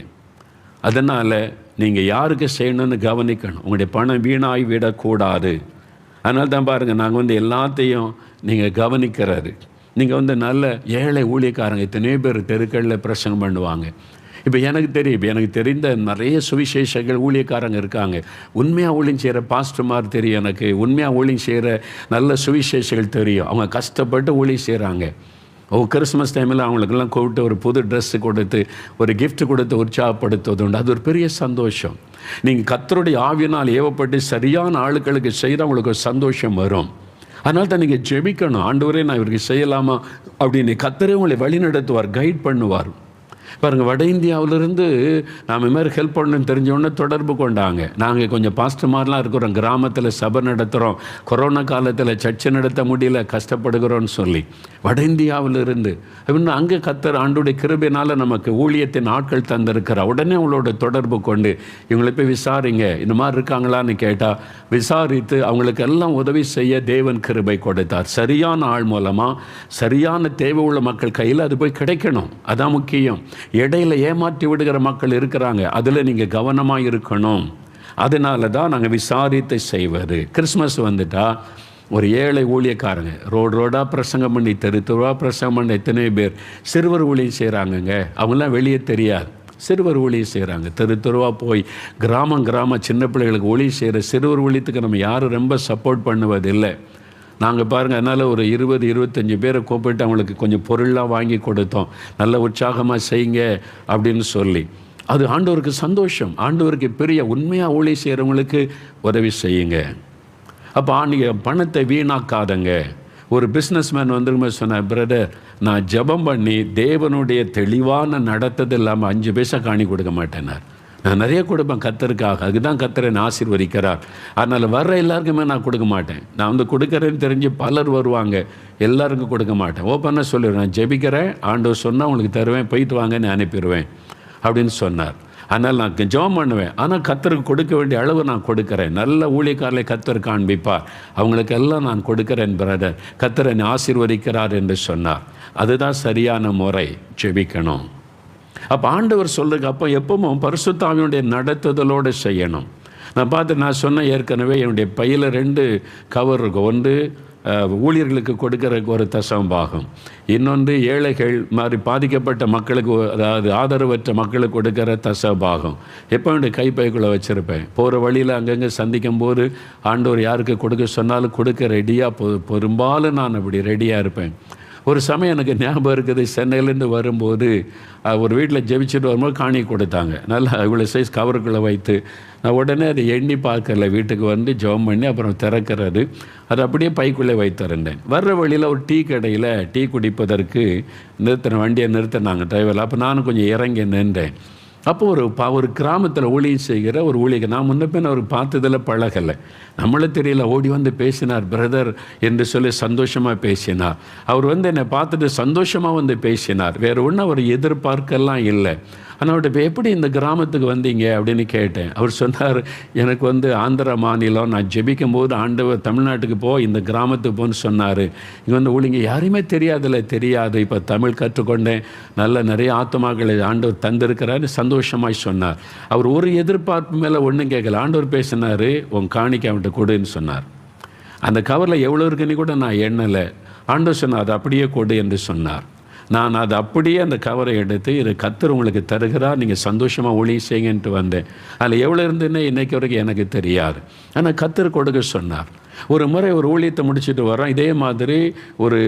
அதனால் நீங்கள் யாருக்கு செய்யணும்னு கவனிக்கணும். உங்களுடைய பணம் வீணாகி விடக்கூடாது. அதனால தான் பாருங்கள், நாங்கள் எல்லாத்தையும் நீங்கள் கவனிக்கிறாரு. நீங்கள் நல்ல ஏழை ஊழியக்காரங்க எத்தனையோ பேர் தெருக்களில் பிரசங்கம் பண்ணுவாங்க. இப்போ எனக்கு தெரிந்த நிறைய சுவிசேஷங்கள் ஊழியக்காரங்க இருக்காங்க. உண்மையாக ஊழியம் செய்கிற பாஸ்டர்மார் தெரியும், எனக்கு உண்மையாக ஊழியம் செய்கிற நல்ல சுவிசேஷங்கள் தெரியும். அவங்க கஷ்டப்பட்டு ஊழியம் செய்கிறாங்க. கிறிஸ்மஸ் டைமில் அவங்களுக்கெல்லாம் கூப்பிட்டு ஒரு புது ட்ரெஸ்ஸு கொடுத்து ஒரு கிஃப்ட் கொடுத்து உற்சாகப்படுத்துவது உண்டு. அது ஒரு பெரிய சந்தோஷம். நீங்கள் கர்த்தருடைய ஆவியினால் ஏவப்பட்டு சரியான ஆளுக்களுக்கு செய்தால் உங்களுக்கு ஒரு சந்தோஷம் வரும். அதனால தான் நீங்கள் ஜெபிக்கணும், ஆண்டவரே நான் இவருக்கு செய்யலாமா அப்படின்னு. கர்த்தரே உங்களை வழி நடத்துவார், கைட் பண்ணுவார். பாருங்கள், வட இந்தியாவிலிருந்து நாம் இது மாதிரி ஹெல்ப் பண்ணணும்னு தெரிஞ்சவொடனே தொடர்பு கொண்டாங்க. நாங்கள் கொஞ்சம் பாஸ்டர்மாரெலாம் இருக்கிறோம், கிராமத்தில் சபை நடத்துகிறோம், கொரோனா காலத்தில் சர்ச்சை நடத்த முடியல, கஷ்டப்படுகிறோன்னு சொல்லி வட இந்தியாவிலிருந்து இன்னும் அங்கே கர்த்தர் ஆண்டுடைய கிருபையினால் நமக்கு ஊழியத்தின் ஆட்கள் தந்திருக்கிறார். உடனே அவங்களோட தொடர்பு கொண்டு இவங்களை போய் விசாரிங்க, இந்த மாதிரி இருக்காங்களான்னு கேட்டால் விசாரித்து அவங்களுக்கு எல்லாம் உதவி செய்ய தேவன் கிருபை கொடுத்தார். சரியான ஆள் மூலமாக சரியான தேவை உள்ள மக்கள் கையில் அது போய் கிடைக்கணும், அதான் முக்கியம். இடையில ஏமாற்றி விடுகிற மக்கள் இருக்கிறாங்க, அதில் நீங்கள் கவனமாக இருக்கணும். அதனால தான் நாங்கள் விசாரித்து செய்வது. கிறிஸ்மஸ் வந்துட்டால் ஒரு ஏழை ஊழியக்காரங்க ரோடாக பிரசங்கம் பண்ணி தெருவாக பிரசங்கம் பண்ண எத்தனை பேர் சிறுவர் ஊழியம் செய்கிறாங்கங்க. அவங்களாம் வெளியே தெரியாது, சிறுவர் ஊழியம் செய்கிறாங்க. தெருவாக போய் கிராம சின்ன பிள்ளைகளுக்கு ஊழியம் செய்கிற சிறுவர் ஊழியத்துக்கு நம்ம யாரும் ரொம்ப சப்போர்ட் பண்ணுவதில்லை. நாங்கள் பாருங்கள், அதனால் ஒரு 20-25 பேரை கூப்பிட்டு அவங்களுக்கு கொஞ்சம் பொருளாக வாங்கி கொடுத்தோம், நல்ல உற்சாகமாக செய்யுங்க அப்படின்னு சொல்லி. அது ஆண்டவருக்கு சந்தோஷம், ஆண்டவருக்கு பெரிய உண்மையாக ஊழியம் செய்கிறவங்களுக்கு உதவி செய்யுங்க. அப்போ நீங்கள் பணத்தை வீணாக்காதங்க. ஒரு பிஸ்னஸ்மேன் சொன்னார், பிரதர் நான் ஜெபம் பண்ணி தேவனுடைய தெளிவான நடத்தது இல்லாமல் 5 பைசா காணி கொடுக்க மாட்டேனார். நான் நிறைய கொடுப்பேன் கர்த்தருக்காக, அதுதான் கர்த்தரை நான் ஆசீர்வதிக்கிறார். அதனால் வர்ற எல்லாருக்குமே நான் கொடுக்க மாட்டேன். நான் கொடுக்குறேன்னு தெரிஞ்சு பலர் வருவாங்க, எல்லாருக்கும் கொடுக்க மாட்டேன். ஓப்பனாக சொல்லிடுவேன், நான் ஜெபிக்கிறேன், ஆண்டவர் சொன்னால் உங்களுக்கு தருவேன், போயிட்டு வாங்கன்னு அனுப்பிடுவேன் அப்படின்னு சொன்னார். அதனால் நான் ஜெபம் பண்ணுவேன், ஆனால் கர்த்தருக்கு கொடுக்க வேண்டிய அளவு நான் கொடுக்குறேன். நல்ல ஊழியக்காரரை கர்த்தர் காண்பிப்பார், அவங்களுக்கெல்லாம் நான் கொடுக்குறேன் பிரதர், கர்த்தர் என்னை ஆசீர்வதிக்கிறார் என்று சொன்னார். அதுதான் சரியான முறை, ஜெபிக்கணும். அப்போ ஆண்டவர் சொல்லுங்க, அப்போ எப்பவும் பரிசுத்த ஆவியினுடைய நடத்துதலோடு செய்யணும். நான் சொன்ன ஏற்கனவே என்னுடைய பையில் 2 கவர் இருக்கும். ஒன்று ஊழியர்களுக்கு கொடுக்கிற ஒரு தசமபாகம், இன்னொன்று ஏழைகள் மாதிரி பாதிக்கப்பட்ட மக்களுக்கு, அதாவது ஆதரவற்ற மக்களுக்கு கொடுக்கிற தசமபாகம் எப்போ என்னுடைய கைப்பைக்குள்ளே வச்சுருப்பேன். போகிற வழியில் அங்கங்கே சந்திக்கும் போது ஆண்டவர் யாருக்கு கொடுக்க சொன்னாலும் கொடுக்க ரெடியாக, பெரும்பாலும் நான் அப்படி ரெடியாக இருப்பேன். ஒரு சமயம் எனக்கு ஞாபகம் இருக்குது, சென்னையிலேருந்து வரும்போது ஒரு வீட்டில் ஜெபிச்சுட்டு வரும்போது காணி கொடுத்தாங்க. நல்லா இவ்வளோ சைஸ் கவருக்குள்ளே வைத்து, நான் உடனே அதை எண்ணி பார்க்கல, வீட்டுக்கு வந்து ஜெபம் பண்ணி அப்புறம் திறக்கிறது, அதை அப்படியே பைக்குள்ளே வைத்திருந்தேன். வர்ற வழியில் ஒரு டீ கடையில் டீ குடிப்பதற்கு வண்டியை நிறுத்தினாங்க டிரைவரில். அப்போ நானும் கொஞ்சம் இறங்கி நின்றேன். அப்போ ஒரு கிராமத்தில் ஊழியம் செய்கிற ஒரு ஊழியர், நான் முன்னப்பின் அவருக்கு பார்த்ததில் பழகலை, நம்மளே தெரியல, ஓடி வந்து பேசினார், பிரதர் என்று சொல்லி சந்தோஷமாக பேசினார். அவர் என்னை பார்த்துட்டு சந்தோஷமாக வந்து பேசினார். வேறு ஒன்றும் அவர் எதிர்பார்க்கலாம் இல்லை. ஆனால் அவர்கிட்ட எப்படி இந்த கிராமத்துக்கு வந்தீங்க அப்படின்னு கேட்டேன். அவர் சொன்னார், எனக்கு ஆந்திரா மாநிலம், நான் ஜெபிக்கும் போது ஆண்டவர் தமிழ்நாட்டுக்கு இந்த கிராமத்துக்கு போன்னு சொன்னார். இங்கே ஊழிங்க யாரையுமே தெரியாது, இப்போ தமிழ் கற்றுக்கொண்டேன், நிறைய ஆத்மாக்களை ஆண்டவர் தந்திருக்கிறாரு சந்தோஷமாய் சொன்னார். அவர் ஒரு எதிர்பார்ப்பு மேலே ஒன்றும் கேட்கல. ஆண்டவர் பேசினார், உன் காணிக்கை அவன்கிட்ட கொடுன்னு சொன்னார். அந்த கவரில் எவ்வளோ இருக்குன்னு கூட நான் எண்ணலை. ஆண்டவர் சொன்னார், அது அப்படியே கொடு என்று சொன்னார். நான் அதை அப்படியே அந்த கவரை எடுத்து இதை கர்த்தர் உங்களுக்கு தருகிறார், நீங்கள் சந்தோஷமாக ஊழியம் செய்யுங்கன்ட்டு வந்தேன். அதில் எவ்வளோ இருந்துன்னு இன்றைக்கு வரைக்கும் எனக்கு தெரியாது. ஆனால் கர்த்தர் கொடுக்க சொன்னார். ஒரு முறை ஒரு ஊழியத்தை முடிச்சுட்டு வரோம். இதே மாதிரி ஒரு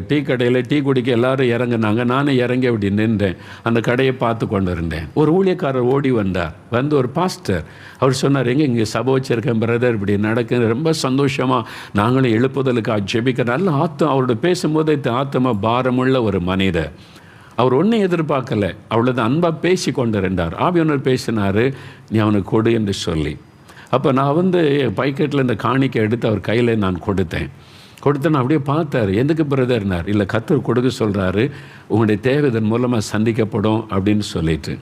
டீ கடையில் டீ குடிக்க எல்லோரும் இறங்குனாங்க. நானும் இறங்கி அப்படி நின்றேன். அந்த கடையை பார்த்து கொண்டு இருந்தேன். ஒரு ஊழியக்காரர் ஓடி வந்தார். வந்து ஒரு பாஸ்டர் அவர் சொன்னார், இங்கே சபை வச்சிருக்கேன் பிரதர், இப்படி நடக்குது, ரொம்ப சந்தோஷமாக நாங்களும் எழுப்புதலுக்கு ஜெபிக்கிற நல்ல அவரோட பேசும்போது ஆத்மா பாரமுள்ள ஒரு மனிதர். அவர் ஒன்றும் எதிர்பார்க்கல, அவ்வளோதான் அன்பாக பேசி கொண்டு இருந்தார். ஆவியானவர் பேசினார், நீ அவனுக்கு கொடு என்று சொல்லி. அப்போ நான் பைக்கெட்டில் இந்த காணிக்கை எடுத்து அவர் கையில் நான் கொடுத்தேன். நான் அப்படியே பார்த்தார். எதுக்கு பிரதர்னார். இல்லை, கர்த்தர் கொடுக்க சொல்கிறாரு, உங்களுடைய தேவை இதன் மூலமாக சந்திக்கப்படும் அப்படின்னு சொல்லிட்டு.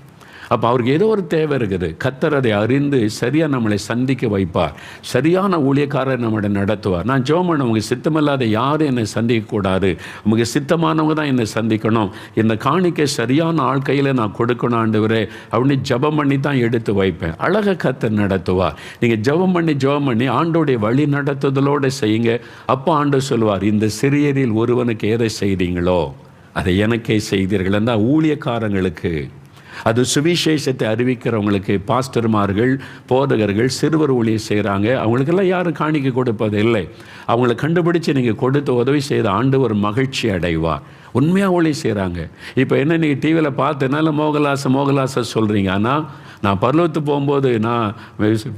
அப்போ அவருக்கு ஏதோ ஒரு தேவை இருக்குது. கர்த்தர் அதை அறிந்து சரியாக நம்மளை சந்திக்க வைப்பார். சரியான ஊழியக்காரர் நம்மளை நடத்துவார். நான் ஜெபம் பண்ண, உங்கள் சித்தமில்லாத யாரும் என்னை சந்திக்கக்கூடாது, உங்களுக்கு சித்தமானவங்க தான் என்னை சந்திக்கணும், இந்த காணிக்கை சரியான ஆள் கையில் நான் கொடுக்கணும் ஆண்டவரே அப்படின்னு ஜெபம் பண்ணி தான் எடுத்து வைப்பேன். அழகாக கர்த்தர் நடத்துவார். நீங்கள் ஜெபம் பண்ணி ஆண்டோடைய வழி நடத்துதலோடு செய்யுங்க. அப்போ ஆண்டவர் சொல்லுவார், இந்த சிறியரில் ஒருவனுக்கு எதை செய்தீங்களோ அதை எனக்கே செய்தீர்கள். அந்த ஊழியக்காரங்களுக்கு, அது சுவிசேஷத்தை அறிவிக்கிறவங்களுக்கு, பாஸ்டர்மார்கள், போதகர்கள், சிறுவர் ஊழியம் செய்கிறாங்க, அவங்களுக்கெல்லாம் யாரும் காணிக்கை கொடுப்பது இல்லை. அவங்கள கண்டுபிடிச்சு நீங்கள் கொடுத்து உதவி செய்த ஆண்டவர் மகிழ்ச்சி அடைவார். உண்மையாக ஊழியம் செய்கிறாங்க. இப்போ என்ன, நீங்கள் டிவியில் பார்த்தனால மோகலாச சொல்கிறீங்க. ஆனால் நான் பரலோகத்துக்கு போகும்போது நான்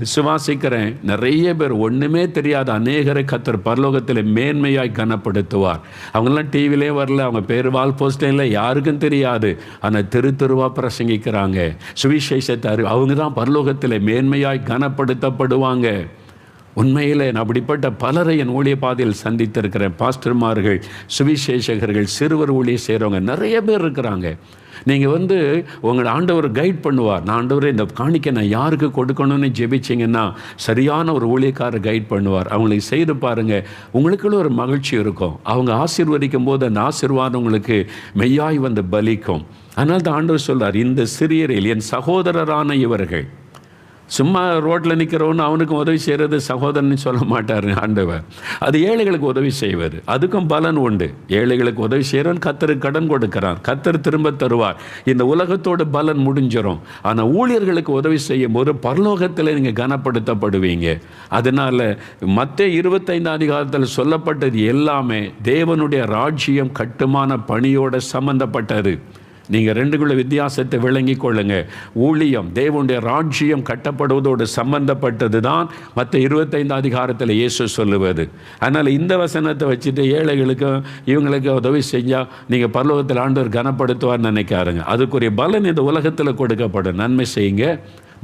விசுவாசிக்கிறேன், நிறைய பேர் ஒன்றுமே தெரியாத அநேகரை கர்த்தர் பரலோகத்தில் மேன்மையாய் கனப்படுத்துவார். அவங்கெல்லாம் டிவிலே வரல, அவங்க பேர் வால் போஸ்ட்ல இல்லை, யாருக்கும் தெரியாது. ஆனால் தெருவா பிரசங்கிக்கிறாங்க சுவிசேஷத்தை. அவங்க தான் பரலோகத்தில் மேன்மையாய் கனப்படுத்தப்படுவாங்க. உண்மையில் நான் அப்படிப்பட்ட பலரை என் ஊழிய பாதையில் சந்தித்திருக்கிறேன். பாஸ்டர்மார்கள், சுவிசேஷகர்கள், சிறுவர் ஊழியம் செய்கிறவங்க நிறைய பேர் இருக்கிறாங்க. நீங்கள் உங்களை ஆண்டவர் கைட் பண்ணுவார். நான் ஆண்டவரே இந்த காணிக்கை நான் யாருக்கு கொடுக்கணும்னு ஜெபிச்சிங்கன்னா சரியான ஒரு ஊழியக்காரர் கைட் பண்ணுவார். அவங்களுக்கு செய்து பாருங்கள், உங்களுக்குள்ள ஒரு மகிழ்ச்சி இருக்கும். அவங்க ஆசீர்வதிக்கும் போது அந்த ஆசீர்வாதம் உங்களுக்கு மெய்யாய் பலிக்கும். அதனால் தான் ஆண்டவர் சொல்றார், இந்த சிறியரில் என் சகோதரரான இவர்கள். சும்மா ரோட்டில் நிற்கிறவன்னு அவனுக்கும் உதவி செய்கிறது சகோதரன்னு சொல்ல மாட்டார் ஆண்டவர். அது ஏழைகளுக்கு உதவி செய்வது, அதுக்கும் பலன் உண்டு. ஏழைகளுக்கு உதவி செய்கிறவன் கர்த்தருக்கு கடன் கொடுக்கிறான், கர்த்தர் திரும்ப தருவார். இந்த உலகத்தோட பலன் முடிஞ்சிடும். ஆனால் ஊழியர்களுக்கு உதவி செய்யும் போது பரலோகத்தில் நீங்கள் கனப்படுத்தப்படுவீங்க. அதனால் மத்தேயு 25 அதிகாரத்தில் சொல்லப்பட்டது எல்லாமே தேவனுடைய ராஜ்யம் கட்டுமான பணியோட சம்பந்தப்பட்டது. நீங்கள் ரெண்டுக்குள்ள வித்தியாசத்தை விளங்கி கொள்ளுங்க. ஊழியம் தேவனுடைய ராஜ்யம் கட்டப்படுவதோடு சம்பந்தப்பட்டது தான் மற்ற 25 அதிகாரத்தில் இயேசு சொல்லுவது. அதனால் இந்த வசனத்தை வச்சுட்டு ஏழைகளுக்கும் இவங்களுக்கு உதவி செஞ்சால் நீங்கள் பரலோகத்தில் ஆண்டவர் கனப்படுத்துவார்னு நினைக்காருங்க. அதுக்குரிய பலன் இந்த உலகத்தில் கொடுக்கப்படும். நன்மை செய்யுங்க,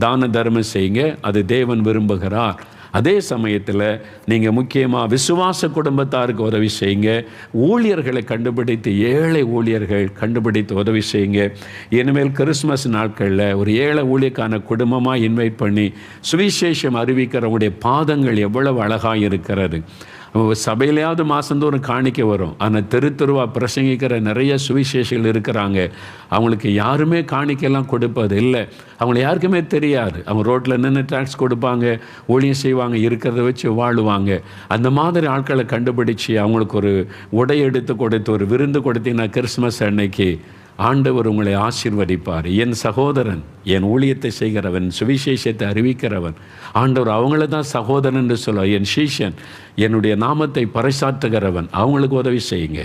தான தர்மம் செய்யுங்க, அது தேவன் விரும்புகிறார். அதே சமயத்தில் நீங்கள் முக்கியமாக விசுவாச குடும்பத்தாருக்கு உதவி செய்யுங்க. ஊழியர்களை கண்டுபிடித்து, ஏழை ஊழியர்கள் கண்டுபிடித்து உதவி செய்யுங்க. இனிமேல் கிறிஸ்மஸ் நாட்களில் ஒரு ஏழை ஊழியக்கான குடும்பமாக இன்வைட் பண்ணி சுவிசேஷம் அறிவிக்கிறவங்களுடைய பாதங்கள் எவ்வளவு அழகாக இருக்கிறது. சபையிலையாவது மாதந்தோறும் காணிக்க வரும். ஆனால் தெருவா பிரசங்கிக்கிற நிறைய சுவிசேஷங்கள் இருக்கிறாங்க. அவங்களுக்கு யாருமே காணிக்கையெல்லாம் கொடுப்பது இல்லை. அவங்களை யாருக்குமே தெரியாது. அவங்க ரோட்டில் நின்று டாக்ஸ் கொடுப்பாங்க, ஊழியம் செய்வாங்க, இருக்கிறத வச்சு வாழுவாங்க. அந்த மாதிரி ஆட்களை கண்டுபிடிச்சி அவங்களுக்கு ஒரு உடை எடுத்து கொடுத்து ஒரு விருந்து கொடுத்தீங்கன்னா கிறிஸ்மஸ் அன்னைக்கு ஆண்டவர் உங்களை ஆசீர்வதிப்பார். என் சகோதரன், என் ஊழியத்தை செய்கிறவன், சுவிசேஷத்தை அறிவிக்கிறவன், ஆண்டவர் அவங்கள தான் சகோதரன் என்று சொல்லுவார். என் சீஷன், என்னுடைய நாமத்தை பறைசாற்றுகிறவன், அவங்களுக்கு உதவி செய்யுங்க.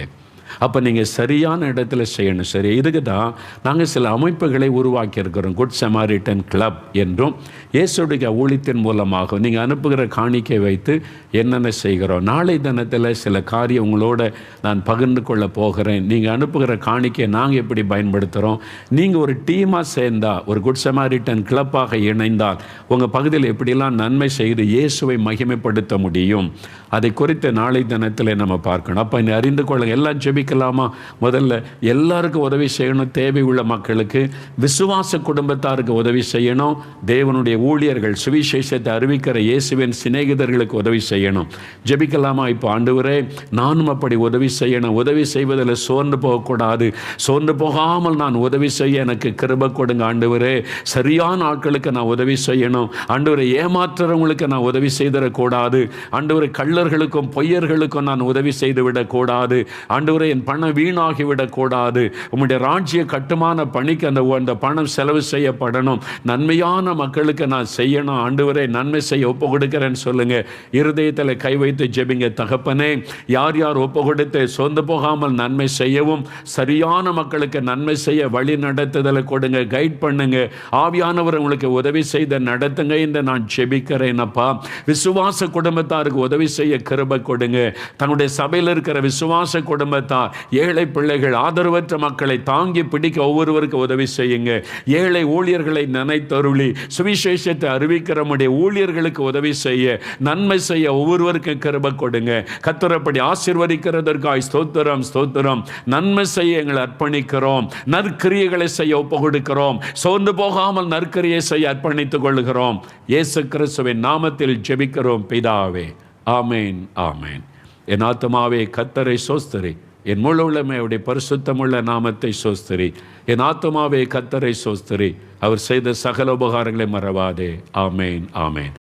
அப்போ நீங்கள் சரியான இடத்துல செய்யணும். சரி, இதுக்கு தான் நாங்கள் சில அமைப்புகளை உருவாக்கியிருக்கிறோம். குட் சமாரிட்டன் கிளப் என்றும் இயேசுடைய ஊழியத்தின் மூலமாக நீங்கள் அனுப்புகிற காணிக்கை வைத்து என்னென்ன செய்கிறோம். நாளை தினத்தில் சில காரியம் உங்களோட நான் பகிர்ந்து கொள்ள போகிறேன். நீங்கள் அனுப்புகிற காணிக்கையை நாங்கள் எப்படி பயன்படுத்துகிறோம். நீங்கள் ஒரு டீமாக சேர்ந்தால், ஒரு குட் சமாரிட்டன் கிளப்பாக இணைந்தால் உங்கள் பகுதியில் எப்படிலாம் நன்மை செய்து இயேசுவை மகிமைப்படுத்த முடியும், அதை குறித்து நாளை தினத்தில் நம்ம பார்க்கணும். அப்போ இனி அறிந்து கொள்ளுங்கள். எல்லாம் ஜெபிக்கலாமா? முதல்ல எல்லாருக்கும் உதவி செய்யணும். தேவை உள்ள மக்களுக்கு, விசுவாச குடும்பத்தாருக்கு உதவி செய்யணும். தேவனுடைய ஊழியர்கள், சுவிசேஷத்தை அறிவிக்கிற இயேசுவின் சிநேகிதர்களுக்கு உதவி செய்யணும். ஜெபிக்கலாமா? இப்போ ஆண்டவரே, நானும் அப்படி உதவி செய்யணும். உதவி செய்வதில் சோர்ந்து போகக்கூடாது. சோர்ந்து போகாமல் நான் உதவி செய்ய எனக்கு கிருபை கொடுங்க ஆண்டவரே. சரியான ஆட்களுக்கு நான் உதவி செய்யணும் ஆண்டவரே. ஏமாற்றுறவங்களுக்கு நான் உதவி செய்திடக்கூடாது ஆண்டவரே. கள்ளர்களுக்கும் பொய்யர்களுக்கும் நான் உதவி செய்து விடக்கூடாது ஆண்டவரே. என் பணம் வீணாகிவிடக்கூடாது. உம்முடைய ராஜ்ய கட்டுமான பணிக்கு அந்த பணம் செலவு செய்யப்படணும். நன்மையான மக்களுக்கு நான் செய்யணும். ஆண்டவரே, நன்மை செய்ய ஒப்பு கொடுக்கிறேன்னு சொல்லுங்க. இருதயத்தில் கை வைத்து ஜெபிங்க. தகப்பனே, யார் யார் ஒப்பு கொடுத்து சொந்து போகாமல் நன்மை செய்யவும், சரியான மக்களுக்கு நன்மை செய்ய வழி நடத்துதலை கொடுங்க, கைட் பண்ணுங்க. ஆவியானவர் உங்களுக்கு உதவி செய்த நடத்துங்க என்று நான் ஜெபிக்கிறேன். அப்பா, விசுவாச குடும்பத்தாருக்கு உதவி செய்ய கிருபை கொடுங்க. தன்னுடைய சபையில் இருக்கிற விசுவாச குடும்பத்தார், ஏழை பிள்ளைகள், ஆதரவற்ற மக்களை தாங்கி பிடிக்க ஒவ்வொருவருக்கு உதவி செய்யுங்க. ஏழை ஊழியர்களை நினைத்தருளி சுவிசேஷத்தை அறிவிக்கிற ஊழியர்களுக்கு உதவி செய்ய, நன்மை செய்ய ஒவ்வொருவருக்கும் கிருபை கொடுங்க. கர்த்தரப்படி ஆசீர்வதிக்கிறதற்காய் ஸ்தோத்திரம், ஸ்தோத்திரம். நன்மை செய்ய எங்களை அர்ப்பணிக்கிறோம். நற்கிரியைகளை செய்ய ஒப்பு கொடுக்கிறோம். சோர்ந்து போகாமல் நற்கிரியை செய்ய அர்ப்பணித்துக் கொள்கிறோம். இயேசு கிறிஸ்துவின் நாமத்தில் ஜெபிக்கிறோம் பிதாவே. ஆமேன், ஆமேன். என் ஆத்துமாவே கர்த்தரை சோஸ்திரி, என் முழு உள்ளமையுடைய பரிசுத்தமுள்ள நாமத்தை சோஸ்திரி. என் ஆத்துமாவே கர்த்தரை சோஸ்திரி, அவர் செய்த சகல உபகாரங்களை மறவாதே. ஆமேன், ஆமேன்.